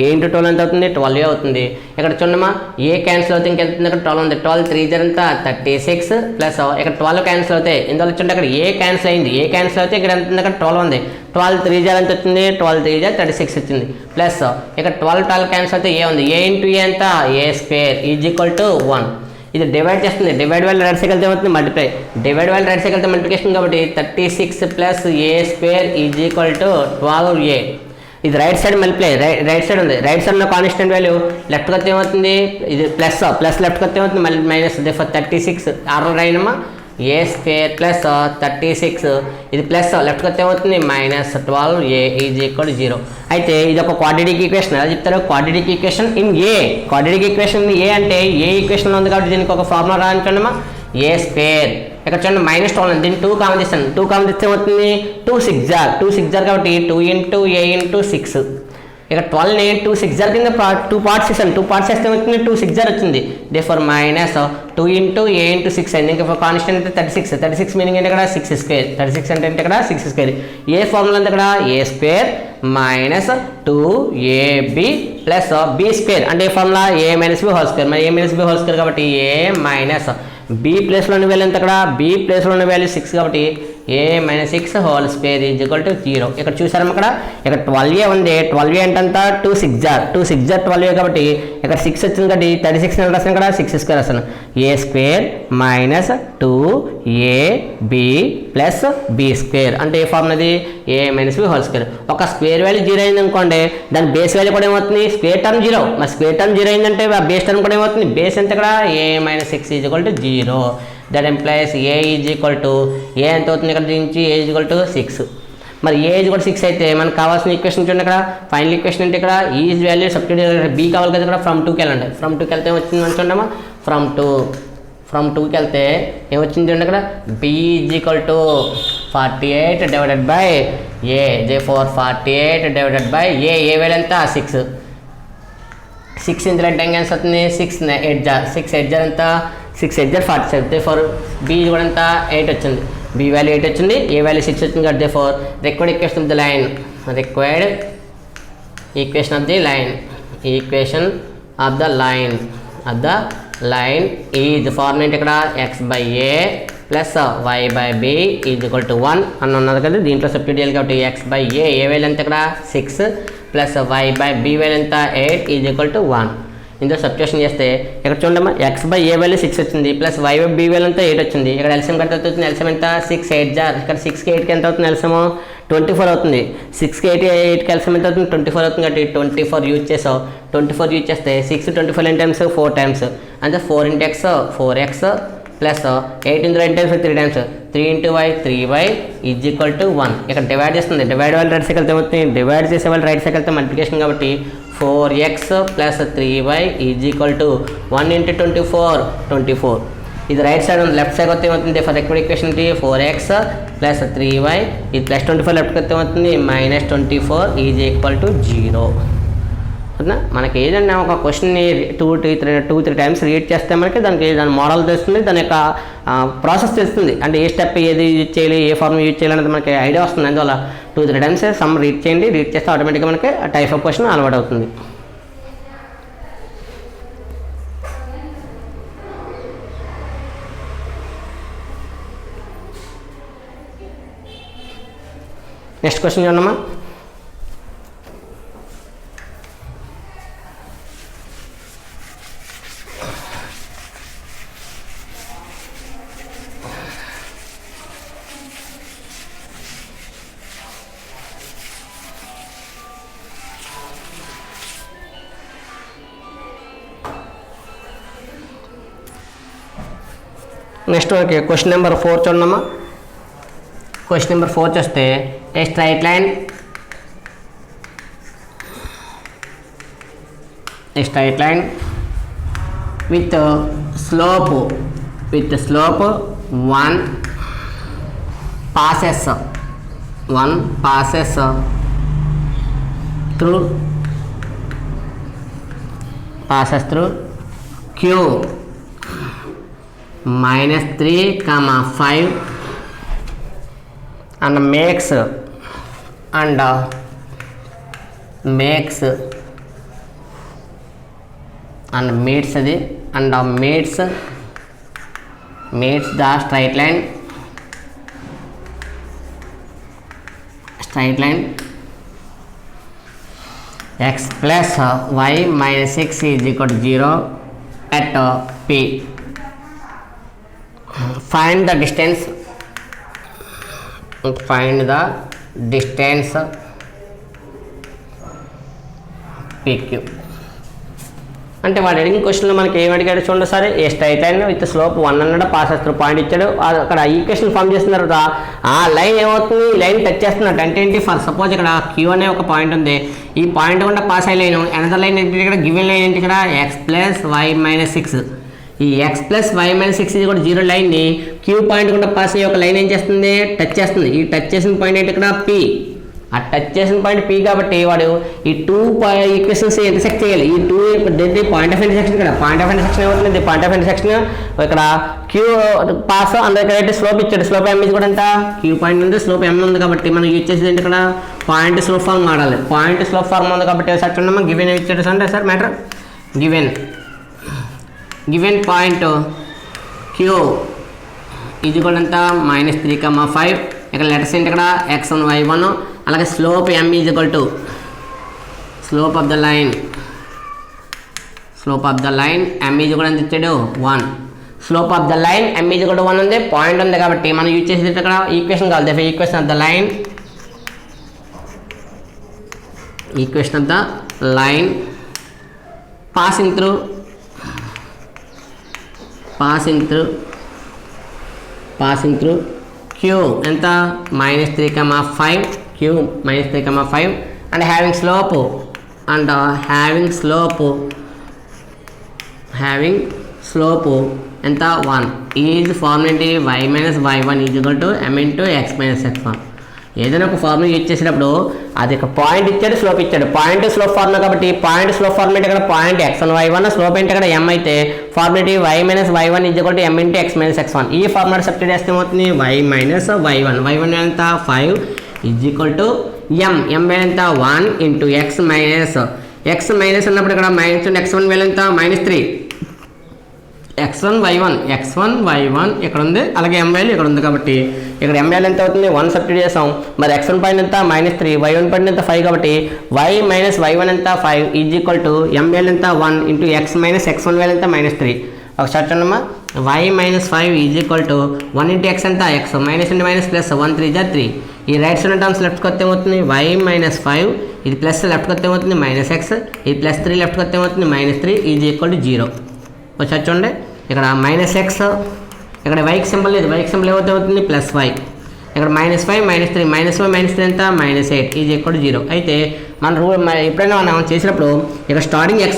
ఏ ఇంటూ 12 ఎంత అవుతుంది 12 అవుతుంది. ఇక్కడ చూడమ్మా ఏ క్యాన్సిల్ అవుతుంది ఇంకెంత ఇక్కడ 12 ఉంది. 12 3 జర్ ఎంత 36 ప్లస్ ఇక్కడ 12 క్యాన్సిల్ అవుతాయి. ఇందులో చూడండి అక్కడ ఏ క్యాన్సిల్ అయింది. ఏ క్యాన్సిల్ అయితే ఇక్కడ ఎంత ఉంది అక్కడ 12 ఉంది. 12 3 జర్ ఎంత వచ్చింది 12 3 జర్ 36 వచ్చింది. ప్లస్ ఇక్కడ 12 క్యాన్సిల్ అయితే ఏ ఉంది. ఏ ఇంటూ ఏ ఎంత a square is equal to 1. ఇది డివైడ్ చేస్తుంది. డివైడ్ వాల్యూ రైట్ సైకిల్ అవుతుంది మల్టిప్లై. డివైడ్ వాల్యూ రైట్ సైకిల్ మల్టిప్లికేషన్ కాబట్టి 36 plus a square is equal to 12a. ఇది right side multiply. Right side ఉంది. రైట్ సైడ్ ఉన్న కాన్స్టెంట్ వాల్యూ లెఫ్ట్ కొత్త ఏమవుతుంది ఇది ప్లస్ లెఫ్ట్ కొత్త ఏమవుతుంది మళ్ళీ మైనస్. ఫర్ 36 ఆర్డర్ రాయనమ్మా ఏ స్క్వేర్ ప్లస్ 36 ఇది ప్లస్ లెఫ్ట్ కొత్త ఏమవుతుంది మైనస్ 12a ఈజ్ ఈక్వల్ 0. అయితే ఇది ఒక క్వాడ్రాటిక్ ఈక్వేషన్. ఎలా చెప్తారు quadratic equation in a. Quadratic equation a అంటే ఏ ఈక్వేషన్లో ఉంది కాబట్టి దీనికి ఒక ఫార్ములా రాయించండమ్మా ఏ స్క్వేర్. ఇక్కడ చూడండి మైనస్ 12 దీన్ని 2 కామన్ తీస్తాను. 2 కామన్ తీస్తే ఏమవుతుంది 2 6 జార్ కాబట్టి 2 ఇంటూ ఏ ఇంటూ 6. ఇక్కడ 12ని 2 6 జార్ కింద 2 పార్ట్స్ చేశాను. 2 పార్ట్స్ చేస్తే వచ్చింది 2 6 జార్ వచ్చింది. They for minus 2 into A into 6 అయింది. ఇంకా కాన్స్టెంట్ అంటే 36 మీనింగ్ అంటే ఇక్కడ 6 స్క్వేర్. 36 అంటే ఇక్కడ 6 స్క్వేర్. ఏ ఫార్ములా అంటే ఇక్కడ a square minus 2ab plus b square అంటే a formula a minus b whole square. మరి a minus b whole square కాబట్టి ఏ మైనస్ బి ప్లేస్లో ఉన్న వాల్యూ ఎంత అక్కడ బి ప్లేస్లో ఉన్న వాల్యూ 6 కాబట్టి a minus 6 whole square is equal to 0. ఇక్కడ చూసారమ్మ ఇక్కడ 12a ఉంది. 12a అంటే అంతా 2 6 జార్ 12a కాబట్టి ఇక్కడ 6 వచ్చింది కాబట్టి 36 అని రాస్తాను. ఇక్కడ 6 స్క్వేర్ రాస్తాను. A square minus 2ab plus b square అంటే ఏ ఫార్మ్ అది a minus b whole square. ఒక స్క్వేర్ వాల్యూ 0 అయింది అనుకోండి దాని బేస్ వాల్యూ కూడా ఏమవుతుంది స్క్వేర్ టర్మ్ 0. మరి స్క్వేర్ టర్మ్ 0 అయిందంటే ఆ బేస్ టర్మ్ కూడా ఏమవుతుంది బేస్ ఎంత ఇక్కడ a minus 6 is equal to 0. That implies a is equal to a ఎంత అవుతుంది ఇక్కడ నుంచి ఏ ఈజ్ ఈక్వల్ టు 6. మరి ఏ ఈజ్ ఈక్వల్ 6 అయితే మనకు కావాల్సిన ఈక్వేషన్ చూడండి ఇక్కడ ఫైనల్ ఈక్వేషన్ అంటే ఇక్కడ ఈజ్ వాల్యూ సబ్స్టిట్యూట్ బి కావాలి కదా ఇక్కడ ఫ్రమ్ 2కి వెళ్ళండి. ఫ్రమ్ 2కి వెళ్తే ఏమొచ్చింది అని చూడమ్మా ఫ్రమ్ 2కి వెళ్తే ఏమొచ్చింది చూడండి ఇక్కడ b is equal to 48 divided by a. Therefore 48 divided by a value ఎంత 6. 6 ఇందులో అంటే ఎంత అవుతుంది 6 8 జార్ ఎంత 6 8 జార్ 47. ఫర్ బి కూడా ఎంత 8 వచ్చింది. బి వాల్యూ 8 వచ్చింది. ఏ వాల్యూ 6 వచ్చింది కాబట్టి for required equation of the line equation of the line is format ఇక్కడ x by a plus y by b is equal to 1 అని ఉన్నది కదా. దీంట్లో సబ్స్టిట్యూట్ చేయాలి కాబట్టి x బై ఏ వాల్యూ ఎంత ఇక్కడ 6 plus y by b value ఎంత 8 ఈజ్ ఈక్వల్ టు 1. ఇందులో సబ్స్టిట్యూషన్ చేస్తే ఇక్కడ చూడమ్మా x బై ఏ వాల్యూ 6 వచ్చింది plus y by b value ఎంత 8 వచ్చింది. ఇక్కడ ఎల్సిఎం ఎంత అవుతుంది ఎల్సిఎం ఎంత 6 8 జార్ ఇక్కడ 6కి 8కి ఎంత అవుతుంది ఎల్సిఎం 24 అవుతుంది. 6కి 8కి ఎల్సిఎం ఎంత అవుతుంది 24 అవుతుంది కాబట్టి 24 యూజ్ చేసావు. 24 యూజ్ చేస్తే 6 24 ఎన్ని టైమ్స్ 4 టైమ్స్ అంటే 4 into x 4x plus 8 into 9 times 3 times 3 into y 3y is equal to 1. ఇక్కడ డివైడ్ చేస్తుంది. డివైడ్ వాళ్ళు రైట్ సైకిల్ అవుతుంది. డివైడ్ చేసే వాళ్ళు రైట్ సైకిల్తో మల్టిప్లికేషన్ కాబట్టి 4x plus 3y is equal to 1 into 24 ఇది రైట్ సైడ్ ఉంది. లెఫ్ట్ సైడ్ వస్తే ఏమవుతుంది for required equation 4x plus 3y ఇది ప్లస్ 24 లెఫ్ట్ వస్తే ఏమవుతుంది మైనస్ 24 ఈజ్ ఈక్వల్ టు 0. మనకి ఏదన్నా ఒక క్వశ్చన్ని 2-3 టైమ్స్ రీడ్ చేస్తే మనకి దాని మోడల్ తెలుస్తుంది. దాని యొక్క ప్రాసెస్ తెలుస్తుంది. అంటే ఏ స్టెప్ ఏది యూజ్ చేయాలి ఏ ఫార్మ్ యూజ్ చేయాలి అనేది మనకి ఐడియా వస్తుంది. అందువల్ల 2-3 టైమ్స్ సమ్ రీడ్ చేయండి. రీడ్ చేస్తే ఆటోమేటిక్గా మనకి టైప్ ఆఫ్ క్వశ్చన్ అలవాటు అవుతుంది. నెక్స్ట్ క్వశ్చన్ చూడమ్మా. నెక్స్ట్ ఓకే క్వశ్చన్ నెంబర్ 4 చూడమ్మా. క్వశ్చన్ నెంబర్ 4 చూస్తే ఏ straight line with slope 1 passes through Q minus 3, 5 and makes and meets the straight line x plus y minus 6 is equal to 0 at P. Find the distance PQ. అంటే వాడు అడిగిన క్వశ్చన్లో మనకి ఏం అడిగాడు చూడండి సరే, ఏ స్ట్రైట్ లైన్ విత్ స్లోప్ 1 అన్నాడు, పాస్ చేస్తున్న పాయింట్ ఇచ్చాడు. అక్కడ ఈక్వేషన్ ఫామ్ చేసిన తర్వాత ఆ లైన్ ఏమవుతుంది, ఈ లైన్ టచ్ చేస్తున్నట్టు అంటే ఏంటి, ఫర్ సపోజ్ ఇక్కడ క్యూ అనే ఒక పాయింట్ ఉంది, ఈ పాయింట్ కూడా పాస్ అయ్యే లైన్ ఎనదర్ లైన్ ఏంటి, ఇక్కడ గివెన్ లైన్ ఏంటి, ఇక్కడ ఎక్స్ ప్లస్ వై మైనస్ 6. ఈ ఎక్స్ ప్లస్ వై మైనస్ 6 ఇది కూడా 0 లైన్ని క్యూ పాయింట్ కూడా పాస్ అయ్యే ఒక లైన్ ఏం చేస్తుంది, టచ్ చేస్తుంది. ఈ టచ్ చేసిన పాయింట్ ఏంటి, ఇక్కడ పి. ఆ టచ్ చేసిన పాయింట్ పి కాబట్టి వాడు ఈ 2 ఈక్వేషన్స్ ఇంటర్సెక్ట్ చేయాలి. ఈ 2 పాయింట్ ఆఫ్ ఇంటర్సెక్షన్, ఇక్కడ పాయింట్ ఆఫ్ ఇంటర్సెక్షన్ ఏమవుతుంది, పాయింట్ ఆఫ్ ఇంటర్సెక్షన్ ఇక్కడ క్యూ పాస్ అందరికైతే స్లోప్ ఇచ్చాడు, స్లోప్ ఎం ఇది కూడా ఎంత, క్యూ పాయింట్ ఉంది, స్లోప్ ఎం ఉంది కాబట్టి మనం యూజ్ చేసేది ఏంటి, ఇక్కడ పాయింట్ స్లోప్ ఫార్మ్ వాడాలి. పాయింట్ స్లోప్ ఫార్మ్ ఉంది కాబట్టి సచ్ ఉండమ్మా గివెన్ ఇచ్చాడు అంటే sir matter given point Q ఇది కూడా ఎంత -3,5. ఇక్కడ లెటర్స్ ఏంటి, ఇక్కడ x1 y1. అలాగే slope m is equal to slope of the line m is కూడా ఎంత ఇచ్చాడు 1. Slope of the line m is కూడా 1 ఉంది, పాయింట్ ఉంది కాబట్టి మనం యూజ్ చేసేది ఇక్కడ ఈక్వేషన్ కావాలి. Equation of the line passing through Q ఎంత -3,5, Q -3,5 and having slope ఎంత 1 ఈజ్ ఫార్ములా ఏంటి, y minus y1 is equal to m into x minus x1. ఏదైనా ఒక ఫార్ములా యూజ్ చేసినప్పుడు అది ఒక పాయింట్ ఇచ్చాడు, స్లోప్ ఇచ్చాడు, పాయింట్ స్లోప్ ఫార్ములా కాబట్టి పాయింట్ స్లోప్ ఫార్ములా ఇక్కడ పాయింట్ x1 y1, స్లోప్ ఏంటి ఇక్కడ m అయితే formula y minus y1 is equal to m into x minus x1. ఈ ఫార్ములా సబ్స్టిట్యూట్ చేస్తే ఏమవుతుంది, y minus y1 ఎంత 5 ఈజ్ ఈక్వల్ టు m ఎంత 1 into x minus అన్నప్పుడు ఇక్కడ మైనస్ x1 వాల్యూ ఎంత -3, x1 y1 ఇక్కడ ఉంది, అలాగే m వాల్యూ ఇక్కడ ఉంది కాబట్టి ఇక్కడ m వాల్యూ ఎంత అవుతుంది 1 సబ్స్టిట్యూట్ చేసాం. మరి x1 పాయింట్ ఎంత -3, y1 పాయింట్ ఎంత 5 కాబట్టి y minus y1 ఎంత 5 is equal to m value ఎంత 1 into x minus x1 value ఎంత -3. ఒకసారి చూడమ్మా, y minus 5 is equal to 1 into x ఎంత x, minus into minus plus 1 3 = 3. ఈ రైట్ సైడ్ టర్మ్స్ లెఫ్ట్కి వస్తే ఏమవుతుంది, y minus 5 ఇది ప్లస్ లెఫ్ట్కి వస్తే ఏమవుతుంది -x, ఇది +3 లెఫ్ట్కి వస్తే ఏమవుతుంది -3 ఈజ్ ఈక్వల్ టు 0. ఒకసారి చూడండి, ఇక్కడ -x, ఇక్కడ వైకి సింబల్ లేదు, వైకి సింబల్ ఏమవుతుంది +y, ఇక్కడ -5 -3 -3 ఎంత -8 ఈజ్ ఈక్వల్ టు 0. అయితే మన రూల్ ఎప్పుడైనా మనం చేసినప్పుడు ఇక్కడ స్టార్టింగ్ x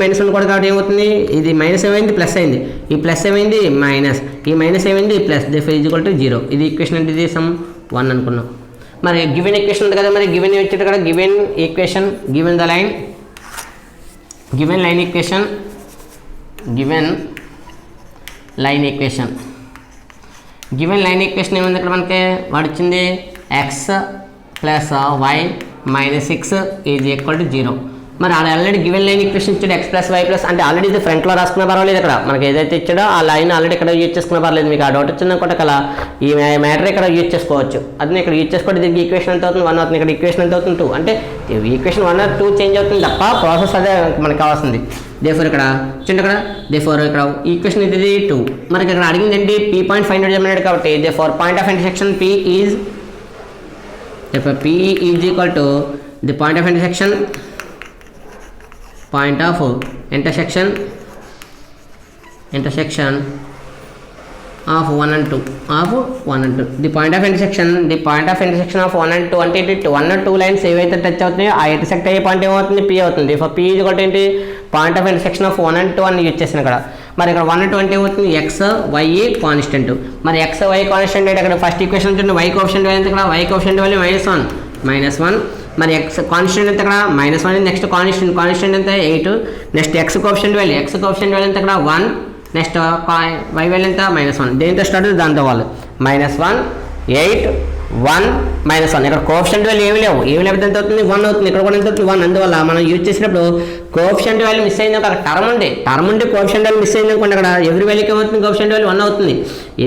-1 కూడా కాబట్టి ఏమవుతుంది, ఇది మైనస్ ఏమైంది ప్లస్ అయింది, ఈ ప్లస్ ఏమైంది మైనస్, ఈ మైనస్ ఏమైంది plus, this is equal to 0. ఇది ఈక్వేషన్ అంటే చేసాం 1 అనుకున్నాం. మరి గివెన్ ఈక్వేషన్ ఉంది కదా, మరి గివెన్ వచ్చేది ఇక్కడ గివెన్ లైన్ ఈక్వేషన్ ఏముంది ఇక్కడ మనకి, వాడు ఇచ్చింది x plus y minus 6 is equal to 0. మరి ఆల్రెడీ గివెన్ లైన్ ఈక్వేషన్ ఇచ్చాడు x ప్లస్ y ప్లస్, అంటే ఆల్రెడీ ఇది ఫ్రంట్లో రాసుకున్న పర్వాలేదు, ఇక్కడ మనకి ఏదైతే ఇచ్చాడో ఆ లైన్ ఆల్రెడీ ఇక్కడ యూజ్ చేసుకున్న పర్లేదు. మీకు ఆ డౌట్ వచ్చిందనుకుంటే కదా ఈ మ్యాటర్ ఇక్కడ యూజ్ చేసుకోవచ్చు, అది ఇక్కడ యూజ్ చేసుకోండి. దీనికి ఈక్వేషన్ ఎంత అవుతుంది 1 అవుతుంది, ఇక్కడ ఈక్వేషన్ ఎంత అవుతుంది 2, అంటే ఈక్వేషన్ 1 or 2 చేంజ్ అవుతుంది తప్ప ప్రాసెస్ అదే మనకు కావాల్సింది. దేఫోర్ ఇక్కడ ఈక్వేషన్ ఇది 2. మనకి ఇక్కడ అడిగింది ఏంటి, p పాయింట్ ఫైండ్ అవుట్ చేయమన్నాడు కాబట్టి therefore point of intersection p is equal to the point of intersection of 1 and 2 the point of intersection of 1 and 2 అంటే 1 and 2 లైన్స్ ఏవైతే టచ్ అవుతున్నాయో ఆ ఇంటర్సెక్ట్ అయ్యే పాయింట్ ఏమవుతుంది p అవుతుంది. For p is equal to ఏంటి, point of intersection of 1 and 2 అని use చేసిన ఇక్కడ. మరి ఇక్కడ 1 and 2 అంటే ఏమవుతుంది, x y కాన్స్టెంట్. మరి x y కాన్స్టెంట్ అంటే ఇక్కడ ఫస్ట్ ఈక్వేషన్ ఉంటుంది y కోఎఫిషియంట్ వాల్యూ ఇక్కడ y కోఎఫిషియంట్ వాల్యూ -1. మరి x కాన్స్టెంట్ ఎంత ఇక్కడ -1, నెక్స్ట్ కాన్స్టెంట్ ఎంత 8, నెక్స్ట్ x కోఎఫిషియంట్ వాల్యూ ఎంత ఇక్కడ 1, నెక్స్ట్ y వాల్యూ ఎంత -1. దేంతో స్టార్ట్ దాంతో వాళ్ళు -1 8 1 మైనస్ 1 ఇక్కడ కోఎఫిషియంట్ వాల్యూ ఏమి లేవు ఎంత అవుతుంది 1 అవుతుంది ఇక్కడ కూడా ఎంత అవుతుంది 1 అందువల్ల మనం యూజ్ చేసినప్పుడు కోఎఫిషియంట్ వాల్యూ మిస్ అయింది ఒక టర్మ్ ఉండి కోఎఫిషియంట్ వాల్యూ మిస్ అయింది అనుకోండి అక్కడ ఎవ్రీ వాల్యూకి ఏమవుతుంది కోఎఫిషియంట్ వాల్యూ 1 అవుతుంది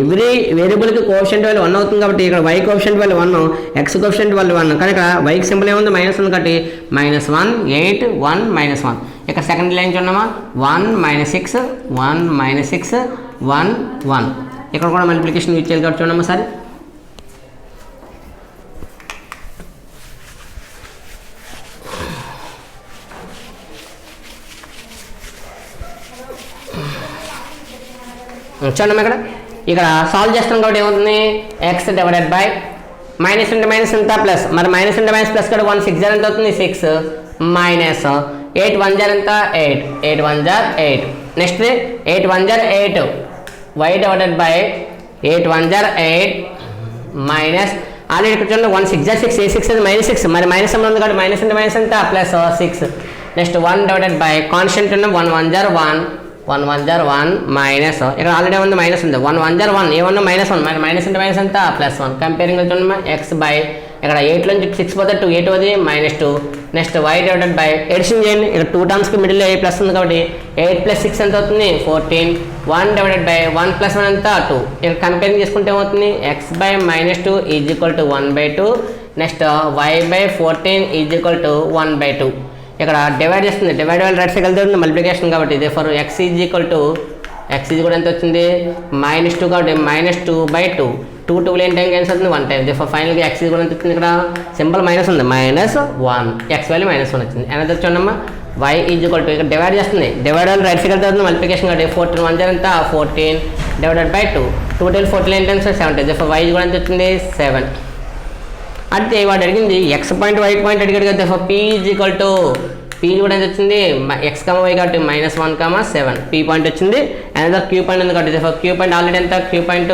ఎవ్రీ వేరియబుల్కి కోఎఫిషియంట్ వాల్యూ 1 అవుతుంది కాబట్టి ఇక్కడ y coefficient value 1 x coefficient value 1 కానీ ఇక్కడ y కి సింబల్ ఏముంది మైనస్ ఉంది కాబట్టి -1 8 1 -1 ఇక్కడ సెకండ్ లైన్ చూడమా 1 -6 1 -6 1 1 ఇక్కడ కూడా మల్టిప్లికేషన్ యూజ్ చేయాలి కాబట్టి చూడమ్మా సరే చూడండి ఇక్కడ సాల్వ్ చేస్తాం కాబట్టి ఏమవుతుంది x divided by minus into minus ఎంత ప్లస్ మరి మైనస్ ఇంటూ మైనస్ ప్లస్ కూడా 1 6 ఎంత అవుతుంది 6 మైనస్ 8 1 జార్ ఎంత 8 8 1 జార్ 8 నెక్స్ట్ 8 1 జార్ 8 y డివైడెడ్ బై 8 1 జార్ 8 మైనస్ ఆల్రెడీ ఇక్కడ చూడండి 1 6 జార్ 6 6 అది -6 మరి మైనస్ ఉంది కాబట్టి మైనస్ ఇంటూ మైనస్ ఎంత plus 6 next 1 divided by constant ఉన్న 1 1 జార్ 1 1 1 జార్ 1 మైనస్ ఇక్కడ ఆల్రెడీ ఉంది మైనస్ ఉంది 1 1 జార్ 1 ఏమన్నా -1 మరి మైనస్ ఇంటూ మైనస్ ఎంత +1 కంపేరింగ్ చూడండి x బై ఇక్కడ 8 నుంచి 6 పోతే 2 8 అది -2 next y divided by addition చేయండి ఇక్కడ 2 టర్మ్స్కి మిడిల్లో a ప్లస్ ఉంది కాబట్టి 8 + 6 ఎంత అవుతుంది 14 1 డివైడెడ్ బై 1 + 1 ఎంత 2 ఇక్కడ కంపేరింగ్ చేసుకుంటే ఏమవుతుంది x by -2 = 1/2 next y by 14 = 1/2 ఇక్కడ డివైడ్ చేస్తుంది డివైడ్ వల్ల రైట్ సైడ్ వెళ్తుంది మల్టిప్లికేషన్ కాబట్టి ఇది ఫర్ x కూడా ఎంత వచ్చింది -2 కాబట్టి -2/2 2 2 లేని టైం క్యాన్సిల్ అవుతుంది 1 టైం ఫర్ ఫైనల్గా x కూడా ఎంత వచ్చింది ఇక్కడ సింపుల్ మైనస్ ఉంది -1 x వాల్యూ -1 వచ్చింది అనేది చూడమ్మా y ఇక్కడ డివైడ్ చేస్తుంది డివైడ్ వల్ల రైట్ సైడ్ వెళ్తుంది మల్టిప్లికేషన్ కాబట్టి 14 1 జార్ ఎంత 14 డివైడెడ్ బై 2 2 2 14 లేని టైమ్స్ 70 ఫర్ y కూడా ఎంత వచ్చింది 7 అంటే వాడు అడిగింది x పాయింట్ y పాయింట్ అడిగాడు కదా ఫర్ p కూడా ఎంత వచ్చింది x, y కాబట్టి -1, 7 p పాయింట్ వచ్చింది అండ్ q పాయింట్ ఉంది కాబట్టి ఫర్ q పాయింట్ ఆల్రెడీ ఎంత q పాయింట్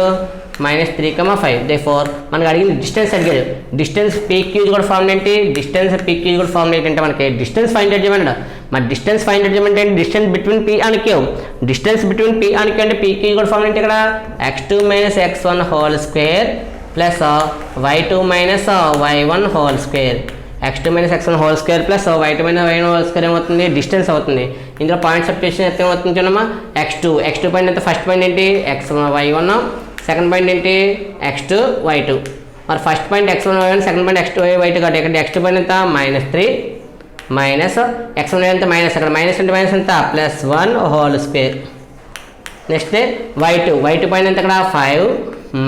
-3, 5 దేర్ఫోర్ మనకు అడిగింది డిస్టెన్స్ అడిగాడు డిస్టెన్స్ pq కూడా ఫార్ములా ఏంటి డిస్టెన్స్ pq కూడా ఫార్ములా ఏంటంటే మనకి డిస్టెన్స్ ఫైండ్ అవుట్ చేయమన్నాడు మరి డిస్టెన్స్ ఫైండ్ అవుట్ చేయమంటే distance between p and q distance between p and q అంటే pq కూడా ఫార్ములా ఏంటి ఇక్కడ x2 - x1 whole square plus y2 - y1 whole square x2 - x1 whole square plus y2 - y1 whole square ఏమవుతుంది distance అవుతుంది ఇందులో point substitution ఎంత అవుతుంది చూడమ్మా x2 పాయింట్ ఎంత ఫస్ట్ పాయింట్ ఏంటి y1 సెకండ్ పాయింట్ ఏంటి x2 y2 మరి first point x1 y1 second point x2 y2 కాబట్టి ఇక్కడ x2 పాయింట్ ఎంత -3 మైనస్ x1 ఎంత మైనస్ అక్కడ మైనస్ అంటే మైనస్ ఎంత +1 whole square next y2 point ఎంత ఇక్కడ 5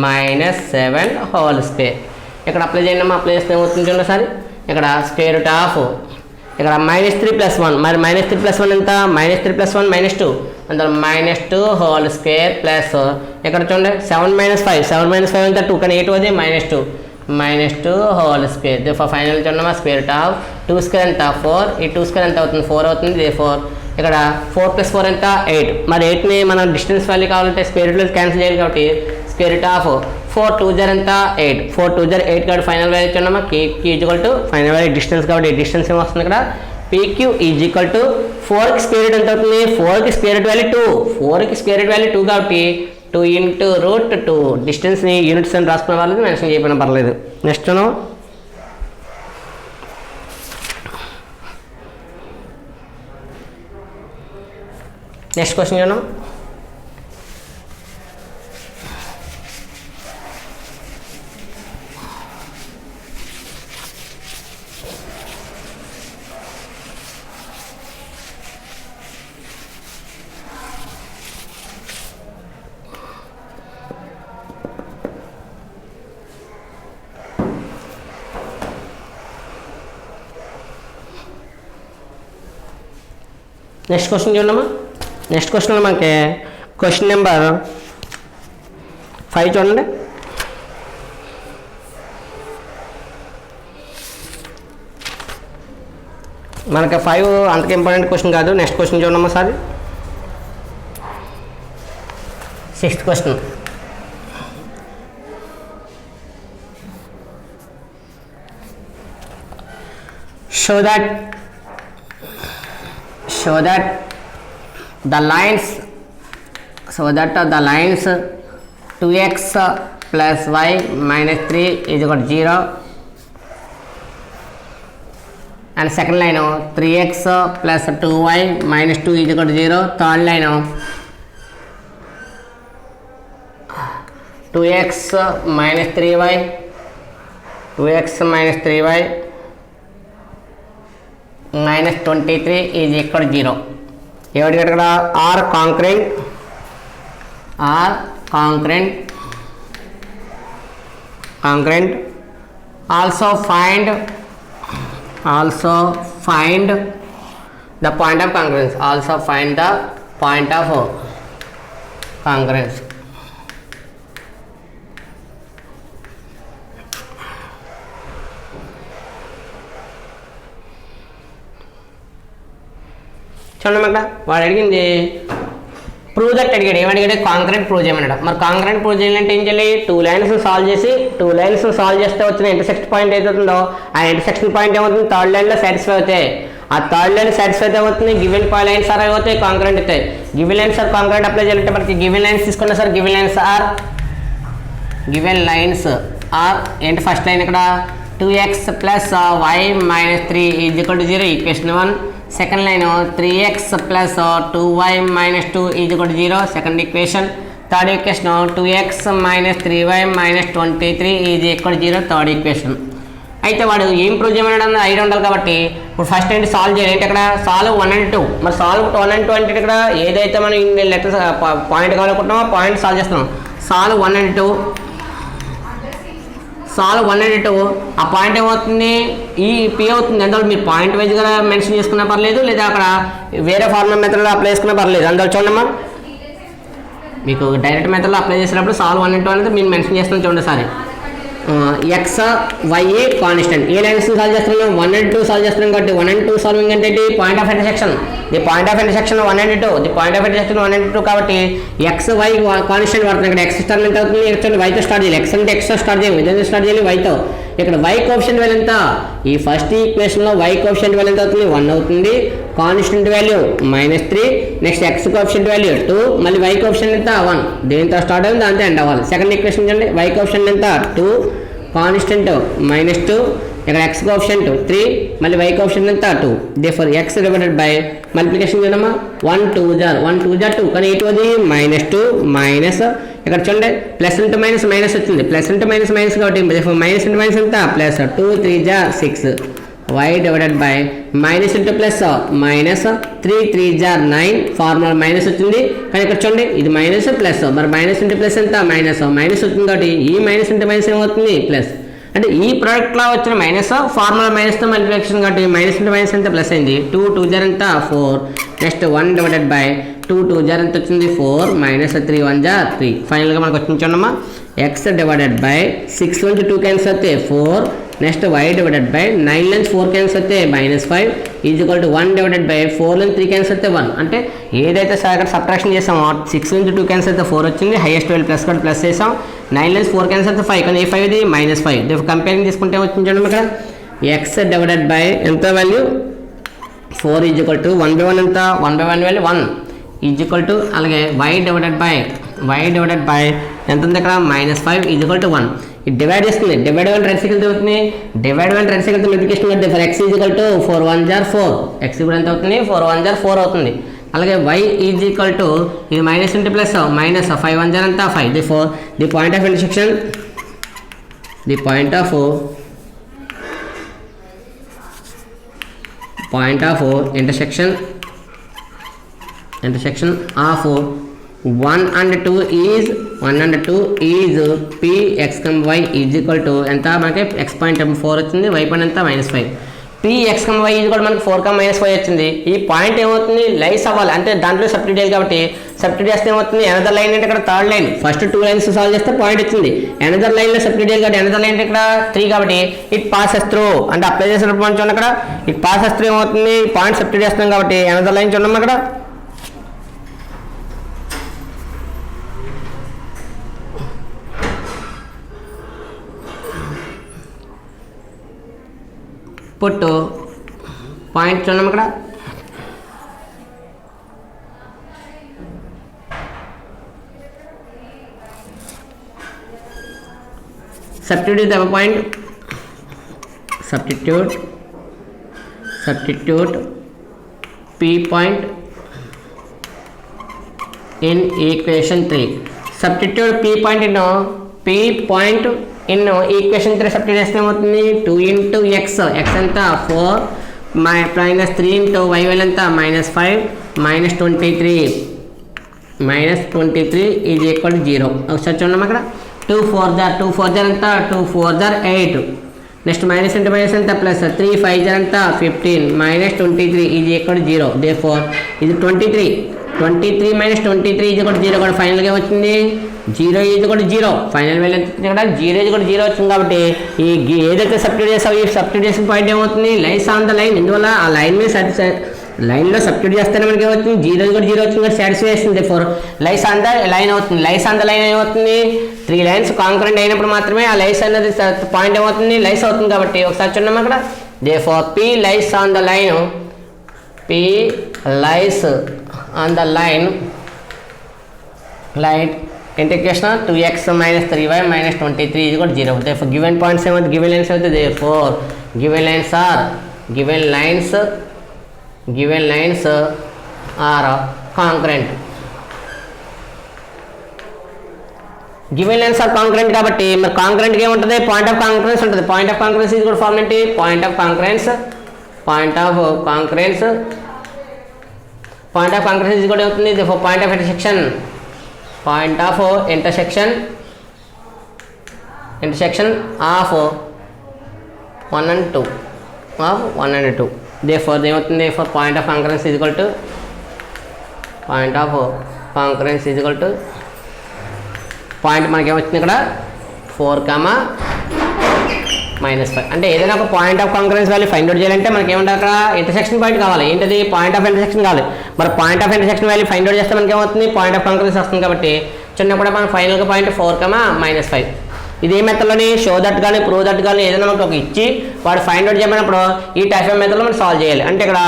-7 హోల్ స్క్వేర్ ఇక్కడ అప్లై చేయండి అప్లై చేస్తే ఏమవుతుంది చూడండి సార్ ఇక్కడ స్క్వేర్ రూట్ ఆఫ్ ఇక్కడ -3 + 1 మరి -3 + 1 ఎంత -3 + 1 -2 అందులో -2 హోల్ స్క్వేర్ ప్లస్ ఇక్కడ చూడండి 7 - 5 ఎంత 2 కానీ 8 అది -2 హోల్ స్క్వేర్ ఫైనల్ చూడండి స్క్వేర్ రూట్ ఆఫ్ 2 స్క్వేర్ ఎంత 4 ఈ 2 స్క్వేర్ ఎంత అవుతుంది 4 అవుతుంది 4 ఇక్కడ 4 + 4 ఎంత 8 మరి 8ని మనం డిస్టెన్స్ వాల్యూ కావాలంటే స్క్వేర్ రూట్లో క్యాన్సిల్ చేయాలి కాబట్టి స్క్వేర్ రూట్ ఆఫ్ 4 2 జార్ ఎంత 8 4 2 జార్ 8 కాబట్టి ఫైనల్ వాల్యూ చూడమ్మా q ఫైనల్ వాల్యూ డిస్టెన్స్ కాబట్టి డిస్టెన్స్ ఏమొస్తుంది ఇక్కడ pq = 4 కి స్క్వేర్ రూట్ ఎంత అవుతుంది 4 కి స్క్వేర్ రూట్ వాల్యూ 2 కాబట్టి 2 × √2 డిస్టెన్స్ని యూనిట్స్ అని రాసుకునే వాళ్ళకి మెన్షన్ చేయకపోయినా పర్లేదు నెక్స్ట్ క్వశ్చన్ చూడండి నెక్స్ట్ క్వశ్చన్ చూడమ్మా నెక్స్ట్ క్వశ్చన్లో మనకి క్వశ్చన్ నెంబర్ 5 చూడండి మనకి 5 అంతగా ఇంపార్టెంట్ క్వశ్చన్ కాదు నెక్స్ట్ క్వశ్చన్ చూడమ్మా sir 6th question show that the lines 2x plus y minus 3 is equal to 0. And second line 3x plus 2y minus 2 is equal to 0. Third line 2x minus 3y minus 23 is equal to 0. ఏమిటి ఇక్కడ are concurrent also find the point of congruence. చూడండి అక్కడ వాడు అడిగింది prove that అడిగాడు. ఏమడిగాడు? Concurrent prove చేయమన్నాడు. మరి concurrent prove చేయాలంటే ఏం చేయాలి? టూ లైన్స్ సాల్వ్ చేస్తే వచ్చిన ఇంటర్సెక్షన్ పాయింట్ ఏదవుతుందో ఆ ఇంటర్సెక్షన్ పాయింట్ ఏమవుతుంది? థర్డ్ లైన్లో సాటిస్ఫై అవుతాయి. ఆ థర్డ్ లైన్ సాటిస్ఫై అయితే అవుతుంది. గివెన్ లైన్స్ ఆర్ అవుతాయి, కాంక్రెంట్ అవుతాయి. Given lines are concurrent apply చేయాలంటే మనకి గివెన్ లైన్స్ తీసుకున్నా సార్. గివెన్ లైన్స్ ఆర్ ఏంటి? ఫస్ట్ లైన్ ఇక్కడ 2x plus y minus 3 is equal to 0, equation 1. Second line 3x plus 2y minus 2 is equal to 0, second equation. Third equation 2x minus 3y minus 23 is equal to 0, third equation. అయితే వాడు ఏం prove చేయమన్నాడు idea ఉండాలి కాబట్టి ఇప్పుడు first ఏంటి solve చేయాలి. ఏంటి అక్కడ సాల్వ్ 1 and 2. మరి సాల్వ్ 1 and 2 అంటే ఇక్కడ ఏదైతే మనం ఇన్ని లెటర్స్ పాయింట్ కావాలనుకుంటున్నామో పాయింట్ సాల్వ్ చేస్తున్నాం. సాల్వ్ 1 and 2 ఆ పాయింట్ ఏమవుతుంది? ఈ పి అవుతుంది. అందులో మీరు పాయింట్ వైజ్గా మెన్షన్ చేసుకున్నా పర్లేదు, లేదా అక్కడ వేరే ఫార్ములా మెథడ్లో అప్లై చేసుకున్నా పర్లేదు. అందులో చూడమ్మా, మీకు డైరెక్ట్ మెథడ్లో అప్లై చేసినప్పుడు సాల్వ్ 1 and 2 అనేది మీరు మెన్షన్ చేస్తున్నాం. చూడండి సారీ, ఎక్స్ వై కాన్స్టెంట్. ఏ లైన్స్ సాల్వ్ చేస్తున్నాం? 1 and 2 సాల్వ్ చేస్తున్నాం కాబట్టి 1 and 2 సాల్వింగ్ అంటే point of intersection. The point of intersection 1 and 2. The point of intersection 1 and 2 కాబట్టి ఎక్స్ వై కాన్స్టెంట్ పడుతుంది. ఇక్కడ ఎక్స్ స్టార్ ఎంత అవుతుంది? ఇక్కడ వైతో స్టార్ట్ చేయాలి. ఎక్స్ అంటే ఎక్స్ స్టార్ట్ చేయాలి, ఇదే స్టార్ట్ చేయాలి వైతో. ఇక్కడ వై కోఎఫిషియంట్ వాల్యూ ఎంత? ఈ ఫస్ట్ ఈక్వేషన్లో వై కోఎఫిషియంట్ వాల్యూ ఎంత అవుతుంది? 1 అవుతుంది. Constant value -3. Next X coefficient value 2. మళ్ళీ వై కోఎఫిషియంట్ ఎంత? 1. దేంతో స్టార్ట్ అయింది దాంతో ఎండ్ అవ్వాలి. సెకండ్ ఈక్వేషన్ చూడండి, వై కోఎఫిషియంట్ ఎంత? 2, కాన్స్టెంట్ -2. ఇక్కడ ఎక్స్ కోఎఫిషియంట్ 3, మళ్ళీ వై కోఎఫిషియంట్ ఎంత? 2. Therefore X divided by multiplication చూడమ్మా, 1 2 jar 2, కానీ ఇటు అది -2 మైనస్. ఇక్కడ చూడండి ప్లస్ ఇంటూ మైనస్ మైనస్ వచ్చింది. ప్లస్ ఇంటూ మైనస్ మైనస్ కాబట్టి మైనస్ ఇంటూ మైనస్ ఎంత? Plus 2 3 jar 6. y divided by minus into plus minus 3 3 jar 9. Formula minus వచ్చింది, కానీ ఇక్కడ చూడండి ఇది మైనస్ ప్లస్. మరి మైనస్ ఇంటూ ప్లస్ ఎంత? మైనస్ వచ్చింది కాబట్టి ఈ మైనస్ ఇంటూ మైనస్ ఏమవుతుంది? ప్లస్. అంటే ఈ ప్రోడక్ట్లో వచ్చిన మైనస్ ఫార్ములా మైనస్తో మల్టిప్లికేషన్ కాబట్టి మైనస్ ఇంటూ మైనస్ ఎంత? ప్లస్ అయింది. 2 2 jar ఎంత? 4. నెక్స్ట్ 1 డివైడెడ్ బై 2 2 jar ఎంత వచ్చింది? 4 మైనస్ 3 1 jar 3. ఫైనల్గా మనకు వచ్చింది చూడమ్మా, ఎక్స్ డివైడెడ్ బై 6 నుంచి 2 క్యాన్సిల్ అయితే 4. నెక్స్ట్ y డివైడెడ్ బై 9 నుంచి 4 క్యాన్సిల్ అయితే -5 is equal to 1 divided by 4 నుంచి 3 క్యాన్సిల్ అయితే 1. అంటే ఏదైతే ఇక్కడ సబ్ట్రాక్షన్ చేసామో 6 నుంచి 2 క్యాన్సిల్ అయితే 4 వచ్చింది. హైయెస్ట్ వాల్యూ ప్లస్ కూడా ప్లస్ చేసాం. 9 నుంచి 4 క్యాన్సిల్ అయితే 5, కానీ ఏ 5 ఇది -5. దీని కంపేరింగ్ తీసుకుంటే వచ్చింది చూడండి ఇక్కడ ఎక్స్ డివైడెడ్ బై ఎంత వాల్యూ 4 ఈజ్ ఈక్వల్ టు 1/1 ఎంత? 1/1 వాల్యూ 1 ఈజ్ ఈక్వల్ టు అలాగే y డివైడెడ్ బై ఎంత ఉంది ఇక్కడ? -5 ఈజ్ ఈక్వల్ టు 1. ఇది డివైడ్ చేస్తుంది. డివైడ్ 1 రెండు సైకిల్ అవుతుంది. డివైడ్ 1 రెండు సైకిల్తో మల్టిప్లికేషన్ కడితే for X is equal to 4 1 jar 4. X కూడా ఎంత అవుతుంది? 4 1 jar 4 అవుతుంది. అలాగే y ఈజ్ ఈక్వల్ టు ఇది minus into plus minus 5 1 jar అంతా 5. Therefore the point of intersection intersection of 1 and 2 is p x, y is equal to ఎంత? మనకి x point 4 వచ్చింది, y పాయింట్ ఎంత? -5. p x, y is equal to మనకి 4 -5 వచ్చింది. ఈ point ఏమవుతుంది? Lines అవ్వాలి, అంటే దాంట్లో సబ్స్టిట్యూట్ చేయాలి కాబట్టి సబ్స్టిట్యూట్ చేస్తే ఏమవుతుంది? ఎనదర్ లైన్ అంటే ఇక్కడ third line. First 2 lines solve చేస్తే పాయింట్ వచ్చింది. ఎనదర్ లైన్లో సబ్స్టిట్యూట్ చేయాలి కాబట్టి ఎనదర్ లైన్ అంటే ఇక్కడ 3 కాబట్టి ఇట్ పాసెస్ త్రూ. అంటే అప్లై చేసినప్పుడు మనం చూడండి అక్కడ ఇట్ పాసెస్ త్రూ ఏమవుతుంది? పాయింట్ సబ్స్టిట్యూట్ చేస్తున్నాం కాబట్టి ఎనదర్ లైన్ చూడడం అక్కడ పుట్టు పాయింట్ చూడడం ఇక్కడ substitute the point, substitute P point in equation 3. Substitute P point in equation 3 substitute చేస్తే ఏమవుతుంది 2 into x ఎంత 4 minus 3 into y value ఎంత -5 minus 23 is equal to 0. ఒకసారి చూడండి అక్కడ 2 4 ఎంత 2 4 8. నెక్స్ట్ మైనస్ అంటే మైనస్ ఎంత ప్లస్ 3 5 ఎంత 15 minus 23 is equal to 0. therefore ఇది 23 minus 23 is equal to 0. కూడా ఫైనల్గా ఏమొచ్చింది 0 is equal to 0. Final value ఎంత వచ్చింది ఇక్కడ 0 is equal to 0 వచ్చింది. కాబట్టి ఈ ఏదైతే సబ్స్టిట్యూట్ చేస్తావో ఈ సబ్స్టిట్యూట్ చేసిన పాయింట్ ఏమవుతుంది లైన్స్ ఆన్ ద లైన్. ఇందువల్ల ఆ లైన్ మీద లైన్లో సబ్స్టిట్యూట్ చేస్తేనే మనకి ఏమవుతుంది 0 is equal to 0 వచ్చింది కాబట్టి సాటిస్ఫై చేస్తుంది. Four lines on the line అవుతుంది. లైన్స్ ఆన్ ద లైన్ ఏమవుతుంది 3 లైన్స్ కాంకరెంట్ అయినప్పుడు మాత్రమే ఆ లైన్స్ అనేది పాయింట్ ఏమవుతుంది లైన్స్ అవుతుంది. కాబట్టి ఒకసారి చూద్దాం అక్కడ therefore P lies on the line, P lies on the line integration 2x minus 3y minus 23 is equal to 0. therefore given points ఏమవుతుంది given lines అవుతుంది. therefore given lines are congruent. Given lines are concurrent కాబట్టి మరి కాంకరెంట్గా ఏముంటుంది point of concurrence ఉంటుంది. Point of concurrence ఇది కూడా form ఏంటి పాయింట్ ఆఫ్ కాంకరెన్స్ ఇది కూడా అవుతుంది. Point of intersection of 1 and 2 therefore ఏమవుతుంది పాయింట్ ఆఫ్ కాంకరెన్స్ ఇది ఈక్వల్ టు పాయింట్ మనకి ఏమొచ్చింది ఇక్కడ 4, -5. అంటే ఏదైనా ఒక point of concurrence value find out చేయాలంటే మనకి ఏమంటారు అక్కడ ఇంటర్సెక్షన్ పాయింట్ కావాలి. ఏంటది పాయింట్ ఆఫ్ ఇంటర్సెక్షన్ కావాలి. మరి point of intersection value find out చేస్తే మనకి ఏమవుతుంది పాయింట్ ఆఫ్ కాంకరెన్స్ వస్తుంది. కాబట్టి చిన్నప్పుడు మనం ఫైనల్గా పాయింట్ 4, -5. ఇదే మెథడ్లోని షో దట్ కానీ ప్రూవ్ దట్ కానీ ఏదైనా మనకు ఒక ఇచ్చి వాడు ఫైండ్ అవుట్ చేయమన్నప్పుడు ఈ టైప్ ఆఫ్ మెథడ్లో మనం సాల్వ్ చేయాలి. అంటే ఇక్కడ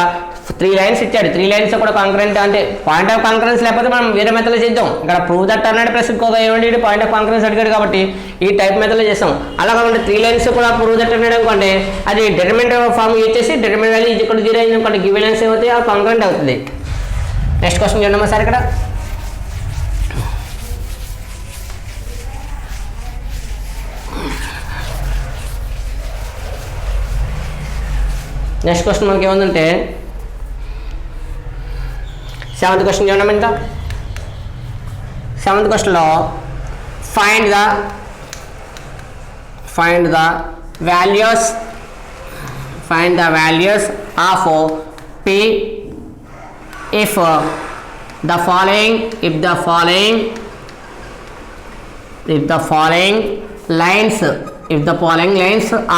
3 లైన్స్ ఇచ్చాడు. 3 లైన్స్ కూడా కాంకరెంట్ అంటే పాయింట్ ఆఫ్ కాంకరెన్స్ లేకపోతే మనం వేరే మెథడ్లో చేద్దాం. ఇక్కడ ప్రూవ్ దట్ అన్నాడు ప్లస్ ఇంకొక ఏమంటే పాయింట్ ఆఫ్ కాంకరెన్స్ అడిగాడు కాబట్టి ఈ టైప్ మెథడ్లో చేస్తాం. అలా కాకుండా 3 లైన్స్ కూడా ప్రూవ్ దట్ అన్నాడు అనుకోండి అది డిటర్మినెంట్ ఫార్మ్ యూజ్ చేసి determinant value is equal to 0 అయింది అనుకోండి గివెన్ లైన్స్ ఏమవుతాయి ఆ కాంకరెంట్ అవుతుంది. నెక్స్ట్ క్వశ్చన్ చూడమ్మా సార్ ఇక్కడ నెక్స్ట్ క్వశ్చన్ మనకి ఏముందంటే 7th క్వశ్చన్ చూడండి. ఇంకా 7th క్వశ్చన్లో find the values of P if the following lines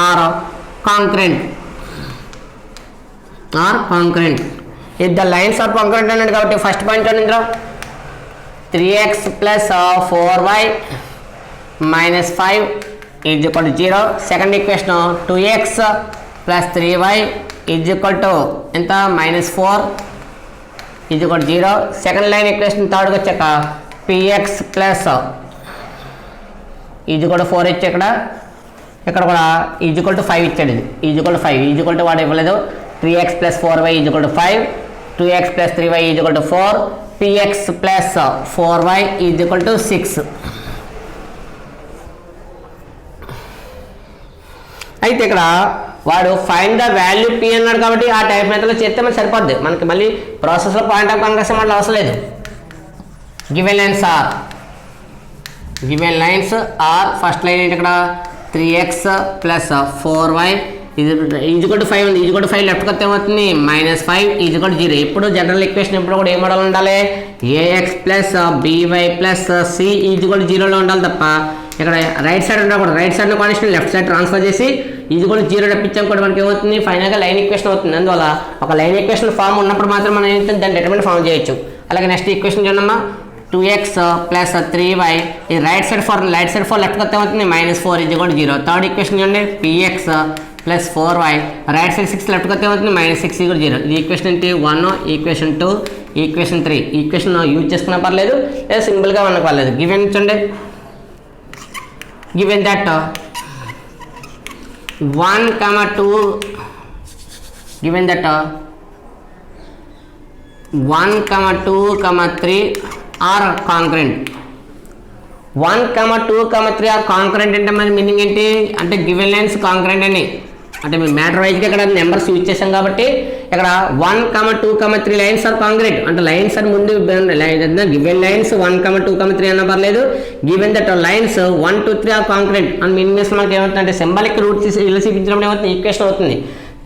are congruent. If the lines are congruent అన్నాడు కాబట్టి ఫస్ట్ పాయింట్ చూడండి ఇందులో 3x plus 4y minus 5 is equal to 0. Second equation 2x plus 3y is equal to ఎంత -4 is equal to 0. Second line equation థర్డ్కి వచ్చాక px plus is equal to 4 ఇచ్చి ఇక్కడ కూడా is equal to 5 ఇచ్చాడు. ఇది is equal to 5 is equal to వాడు ఇవ్వలేదు. 3x plus 4y is equal to 5, 2x plus 3y is equal to 4, px plus 4y is equal to 6. అయితే ఇక్కడ వాడు ఫైండ్ ద వాల్యూ p అన్నాడు కాబట్టి ఆ టైప్ మెథడ్లో చేస్తే మనకి సరిపోద్ది. మనకి మళ్ళీ ప్రాసెస్లో పాయింట్ ఆఫ్ కాంకరెన్స్ మనకు అవసరం లేదు. Given lines are first line ఏంటి ఇక్కడ 3x plus 4y equal to 5 ఉంది. ఈజ్వల్ టు 5 లెఫ్ట్ కొత్త ఏమవుతుంది -5 ఈజ్వల్ టు 0. ఇప్పుడు జనరల్ ఈక్వేషన్ ఎప్పుడు కూడా ఏ మోడల్ ఉండాలి ax plus by plus c is equal to 0లో ఉండాలి తప్ప ఇక్కడ రైట్ సైడ్ ఉండకూడదు. Right side constant left side transfer చేసి ఈజ్వల్ టు 0 రప్పించాం కూడా మనకి ఏమవుతుంది ఫైనల్గా లైన్ ఈక్వేషన్ అవుతుంది. అందువల్ల ఒక లైన్ ఈక్వేషన్ ఫామ్ ఉన్నప్పుడు మాత్రం మనం ఏంటంటే దాన్ని డిటర్మినెంట్ ఫామ్ చేయొచ్చు. అలాగే నెక్స్ట్ ఈక్వేషన్ చూడమ్మా 2x plus 3y ఈ రైట్ సైడ్ ఫర్ లెఫ్ట్ కొత్త ఏమవుతుంది -4 ఈజ్వల్ టు 0. థర్డ్ ఈక్వేషన్ చూడండి px plus 4y right side 6 left కొత్త ఏమవుతుంది -6 ఈక్వల్ 0. ఇది ఈక్వేషన్ ఏంటి 1, ఈక్వేషన్ 2, ఈక్వేషన్ 3. ఈక్వేషన్ యూజ్ చేసుకున్నా పర్లేదు లేదా సింపుల్గా మనకు పర్లేదు. గివెన్ చూడండి given that 1, 2 given that 1, 2, 3 are congruent. 1, 2, 3 are concurrent అంటే మన మీనింగ్ ఏంటి అంటే గివెన్ లైన్స్ కాంకరెంట్ అని అంటే మేము మ్యాటర్ వైజ్గా ఇక్కడ నెంబర్స్ యూజ్ చేసాం కాబట్టి ఇక్కడ 1, 2, 3 లైన్స్ ఆర్ కాంక్రీట్ అంటే లైన్స్ అని ముందు గివెన్ లైన్స్ 1, 2, 3 అన్న పర్లేదు given that lines 1, 2, 3 are concrete అని మీనింగ్ మనకి ఏమవుతుందంటే సింబాలిక్ రూట్ ఇలా చూపించడం ఏమవుతుంది ఈక్వేషన్ అవుతుంది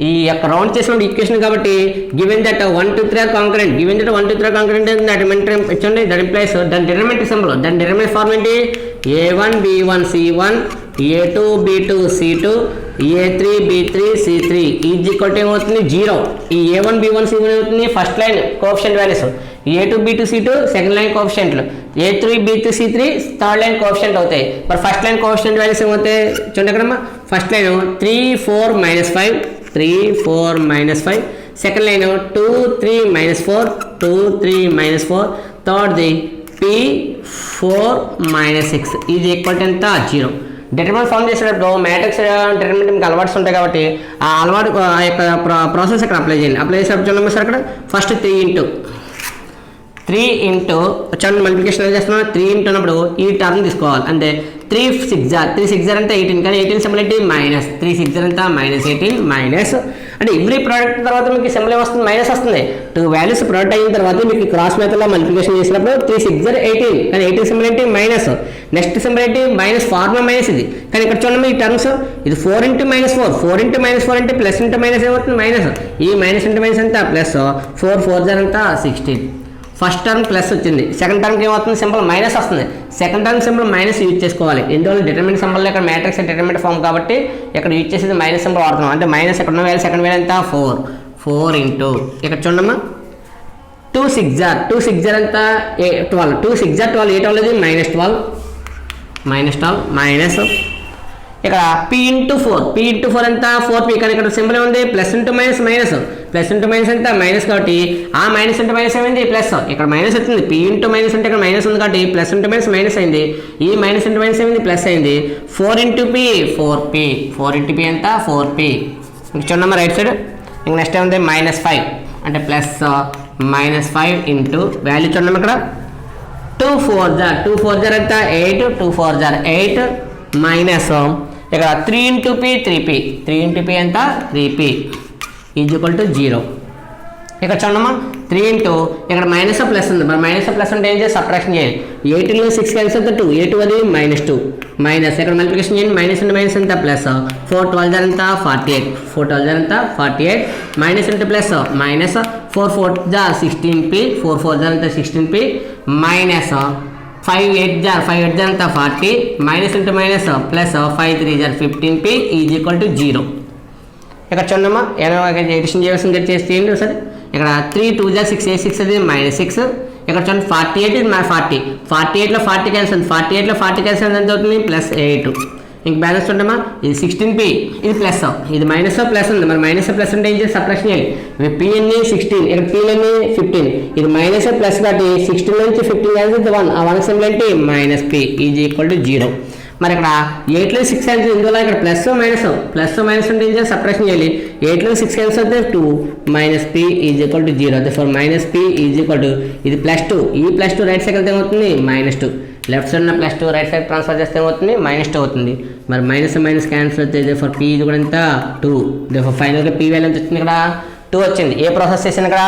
ఈ యొక్క రౌండ్ చేసినప్పుడు ఈక్వేషన్ కాబట్టి given that 1, 2, 3 are concurrent given that 1, 2, 3 are concurrent ఇచ్చండి దట్ ఇంప్లైస్ దాని డిటర్మినెంట్ సింబల్ దాని డిటర్మినెంట్ ఫార్మ్ ఏంటి A1 B1 C1 A2 B2 C2 A3 B3 C3 is equal to ఏమవుతుంది 0 ఈ A1 B1 C1 ఏమవుతుంది first line coefficient values A2 B2 C2 second line కోఎఫిషియంట్లు A3 B3 C3 third line coefficient అవుతాయి మరి first line coefficient values ఏమవుతాయి చూడండి అక్కడమ్మా first line 3 4 5 3 4 5 second line 2 3 4 2 3 4 third the P4 6 is equal to ఎంత 0 determinant form చేసేటప్పుడు matrix determinant మీకు అలవాట్స్ ఉంటాయి కాబట్టి ఆ అలవాటు ఆ యొక్క ప్రాసెస్ ఇక్కడ అప్లై చేయండి అప్లై చేసేటప్పుడు చూడండి సార్ అక్కడ ఫస్ట్ 3 ఇంటూ చూడండి మల్టిప్లికేషన్ ఏం చేస్తున్నాం 3 ఇంటూ అన్నప్పుడు ఈ టర్మ్ తీసుకోవాలి అంటే 3 6 అంటే 18 కానీ 18 సింబల్ ఏంటి మైనస్ 3 6 అంతా -18 మైనస్ అంటే ఎవ్రీ ప్రోడక్ట్ తర్వాత మీకు సింబల్ ఏమొస్తుంది మైనస్ వస్తుంది 2 వాల్యూస్ ప్రోడక్ట్ అయిన తర్వాత మీకు క్రాస్ మెథడ్లో మల్టిప్లికేషన్ చేసినప్పుడు 3 6 18 కానీ 18 సింబల్ ఏంటి మైనస్ నెక్స్ట్ సింబల్ ఏంటి మైనస్ ఫార్ములా మైనస్ ఇది కానీ ఇక్కడ చూడండి ఈ టర్మ్స్ ఇది 4 ఇంటూ -4 4 ఇంటూ -4 అంటే ప్లస్ ఇంటూ మైనస్ ఏమవుతుంది మైనస్ ఈ మైనస్ ఇంటూ మైనస్ అంతా ప్లస్ 4 4 అంతా 16 ఫస్ట్ టర్మ్ ప్లస్ వచ్చింది సెకండ్ టర్మ్కి ఏమవుతుంది సింబల్ మైనస్ వస్తుంది second term symbol minus use చేసుకోవాలి ఎందువల్ల డిటర్మినెంట్ సింబల్ ఇక్కడ మ్యాట్రిక్స్ డిటర్మినెంట్ ఫామ్ కాబట్టి ఇక్కడ యూజ్ చేసేది మైనస్ సింబల్ వాడుతున్నాం అంటే మైనస్ ఎక్కడ ఉన్న వేలు సెకండ్ వేలు ఎంత 4 ఇంటూ ఇక్కడ చూడమ్మా 2 6 అంతా 12 2 6 12 ఏ 12 -12 మైనస్ ఇక్కడ P ఇంటూ 4 అంతా 4P కానీ ఇక్కడ సింబల్ ఏముంది ప్లస్ ఇంటూ మైనస్ అంతా మైనస్ కాబట్టి ఆ మైనస్ ఇంటూ మైనస్ ఏమైంది ప్లస్ ఇక్కడ మైనస్ వచ్చింది P ఇంటూ మైనస్ అంటే ఇక్కడ మైనస్ ఉంది కాబట్టి ప్లస్ ఇంటూ మైనస్ అయింది ఈ మైనస్ ఇంటూ మైనస్ ఏమైంది ప్లస్ అయింది 4 ఇంటూ P 4P అంతా 4P ఇంక చూడమ్మా రైట్ సైడ్ ఇంక నెక్స్ట్ ఏముంది -5 అంటే ప్లస్ -5 ఇంటూ వాల్యూ చూడమ్మా ఇక్కడ 2 4 అంతా 8 2 4 8 మైనస్ ఇక్కడ 3 ఇంటూ P 3P అంతా 3P ఈజ్ ఈక్వల్ టు 0 ఇక్కడ చూడమ్మా 3 ఇంటూ ఇక్కడ మైనస్ ప్లస్ ఉంది మరి మైనస్ ప్లస్ అంటే ఏం చేసి సబ్ట్రాక్షన్ చేయాలి 8లో 6 క్యాన్సిల్ అవుతుంది 2 8 అది -2 మైనస్ ఇక్కడ మల్టిప్లికేషన్ చేయండి మైనస్ ఇంటూ మైనస్ అంతా ప్లస్ 4 12 అంతా 48 minus into plus minus 4 4 16P 4 4 అంతా 16P మైనస్ 5 8 అంతా 40 minus into minus plus 5 3 15P is equal to 0 ఇక్కడ చూడమ్మా ఎడిషన్ చేయాల్సింది చేయండి సరే ఇక్కడ 3 2 6 6 అది -6 ఇక్కడ చూడండి 48 ఇది 48లో 40 క్యాన్సిల్ 48 ఎంత అవుతుంది +8 ఇంక బ్యాలెన్స్ చూడమ్మా ఇది 16P ఇది ప్లస్ ఇది మైనస్ ప్లస్ ఉంది మరి మైనస్ ప్లస్ అంటే ఏం చేసి సబ్ట్రాక్షన్ చేయాలి P అన్ని 16 ఇక్కడ P అన్ని 15 ఇది మైనస్ ప్లస్ కాబట్టి 16 నుంచి 15 క్యాన్సిల్ 1 ఆ 1 సింబల్ ఏంటి -P ఈజ్ ఈక్వల్ టు 0 మరి ఇక్కడ 8లో 6 క్యాన్సిల్ ఇందులో ఇక్కడ ప్లస్ మైనస్ అంటే ఏం చేయాలి సబ్ట్రాక్షన్ చేయాలి 8లో 6 క్యాన్సిల్ అయితే 2 -P is equal to 0 for -P is equal to ఇది +2 ఈ +2 రైట్ సైడ్ వెళ్తే ఏమవుతుంది -2 లెఫ్ట్ సైడ్ ఉన్న +2 రైట్ సైడ్ ట్రాన్స్ఫర్ చేస్తే ఏమవుతుంది -2 అవుతుంది మరి మైనస్ క్యాన్సిల్ అయితే ఫర్ P ఇది కూడా ఎంత 2 ఫైనల్గా P వాల్యూ ఎంత వచ్చింది ఇక్కడ 2 వచ్చింది ఏ ప్రాసెస్ చేసాను ఇక్కడ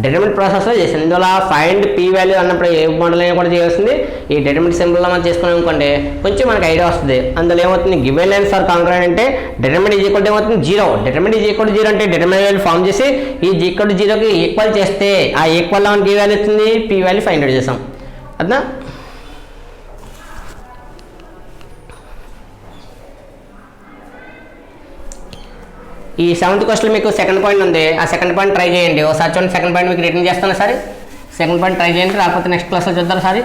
డిటర్మినెంట్ ప్రాసెస్లో చేసాను ఇందులో ఫైండ్ P వాల్యూ అన్నప్పుడు ఏ మోడల్ అయినా కూడా చేయాల్సింది ఈ డిటర్మినెంట్ సింబల్లో మనం చేసుకున్నాం అనుకోండి కొంచెం మనకి ఐడియా వస్తుంది అందులో ఏమవుతుంది గివెన్ లైన్స్ ఆర్ కాంక్రెంట్ అంటే డిటర్మినెంట్ ఈజ్ ఈక్వల్ టు ఏమవుతుంది 0 డిటర్మినెంట్ ఈజ్ ఈక్వల్ టు 0 అంటే డిటర్మినెంట్ వాల్యూ ఫామ్ చేసి ఈ ఈక్వల్ టు 0కి ఈక్వల్ చేస్తే ఆ ఈక్వల్ మనకి ఏ వాల్యూ వచ్చింది P వాల్యూ ఫైండ్ అవుట్ చేసాం అదా ఈ 7th క్వశ్చన్ మీకు సెకండ్ పాయింట్ ఉంది ఆ సెకండ్ పాయింట్ ట్రై చేయండి ఒకసారి చూడండి సెకండ్ పాయింట్ మీకు రిటర్న్ చేస్తాను సరే సెకండ్ పాయింట్ ట్రై చేయండి రాకపోతే నెక్స్ట్ క్లాస్లో చూద్దాం సారి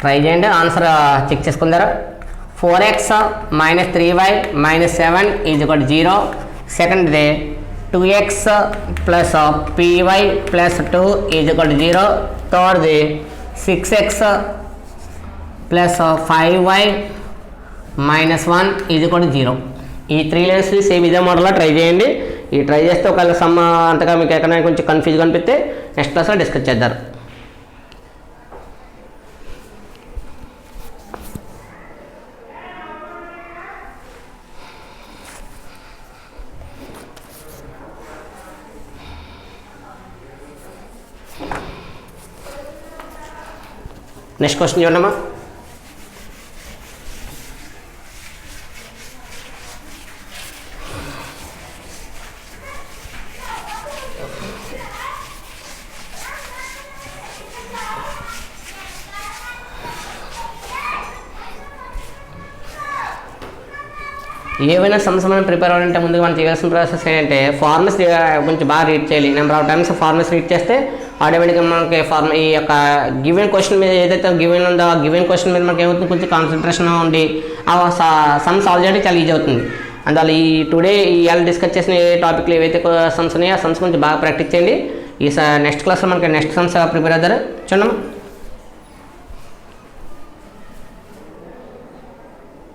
ట్రై చేయండి ఆన్సర్ చెక్ చేసుకుందారా 4x - 3y - 7 is equal to 0 second day 2x plus py plus 2 is equal to 0 third day 6x plus 5y -1 ఇది కూడా 0. ఈ 3 లైన్స్ సేమ్ ఇదే మోడల్లో ట్రై చేయండి. ఈ ట్రై చేస్తే ఒకవేళ సమ్ అంతగా మీకు ఎక్కడైనా కొంచెం కన్ఫ్యూజ్గా అనిపిస్తే నెక్స్ట్ క్లాస్లో డిస్కస్ చేద్దాం. నెక్స్ట్ క్వశ్చన్ చూడమ్మా. ఏవైనా సమస్య మనం ప్రిపేర్ అవ్వాలంటే ముందుగా మనం చేయాల్సిన ప్రాసెస్ ఏంటంటే ఫార్ములాస్ కొంచెం బాగా రీడ్ చేయాలి. Number of times formulas read చేస్తే ఆటోమేటిక్గా మనకి ఈ యొక్క గివెన్ క్వశ్చన్ మీద ఏదైతే గివెన్ ఉందో ఆ గివెన్ క్వశ్చన్ మీద మనకి ఏమవుతుంది కొంచెం కాన్సన్ట్రేషన్ ఉండి ఆ సమ్ సాల్వ్ చేయడానికి చాలా ఈజీ అవుతుంది. అందువల్ల ఈ టుడే ఇవాళ డిస్కస్ చేసిన ఏ టాపిక్లు ఏవైతే సమ్స్ ఉన్నాయో ఆ సమ్స్ కొంచెం బాగా ప్రాక్టీస్ చేయండి. ఈ నెక్స్ట్ క్లాస్లో మనకి నెక్స్ట్ సమ్స్ ప్రిపేర్ అవుతారు చూడమ్మా.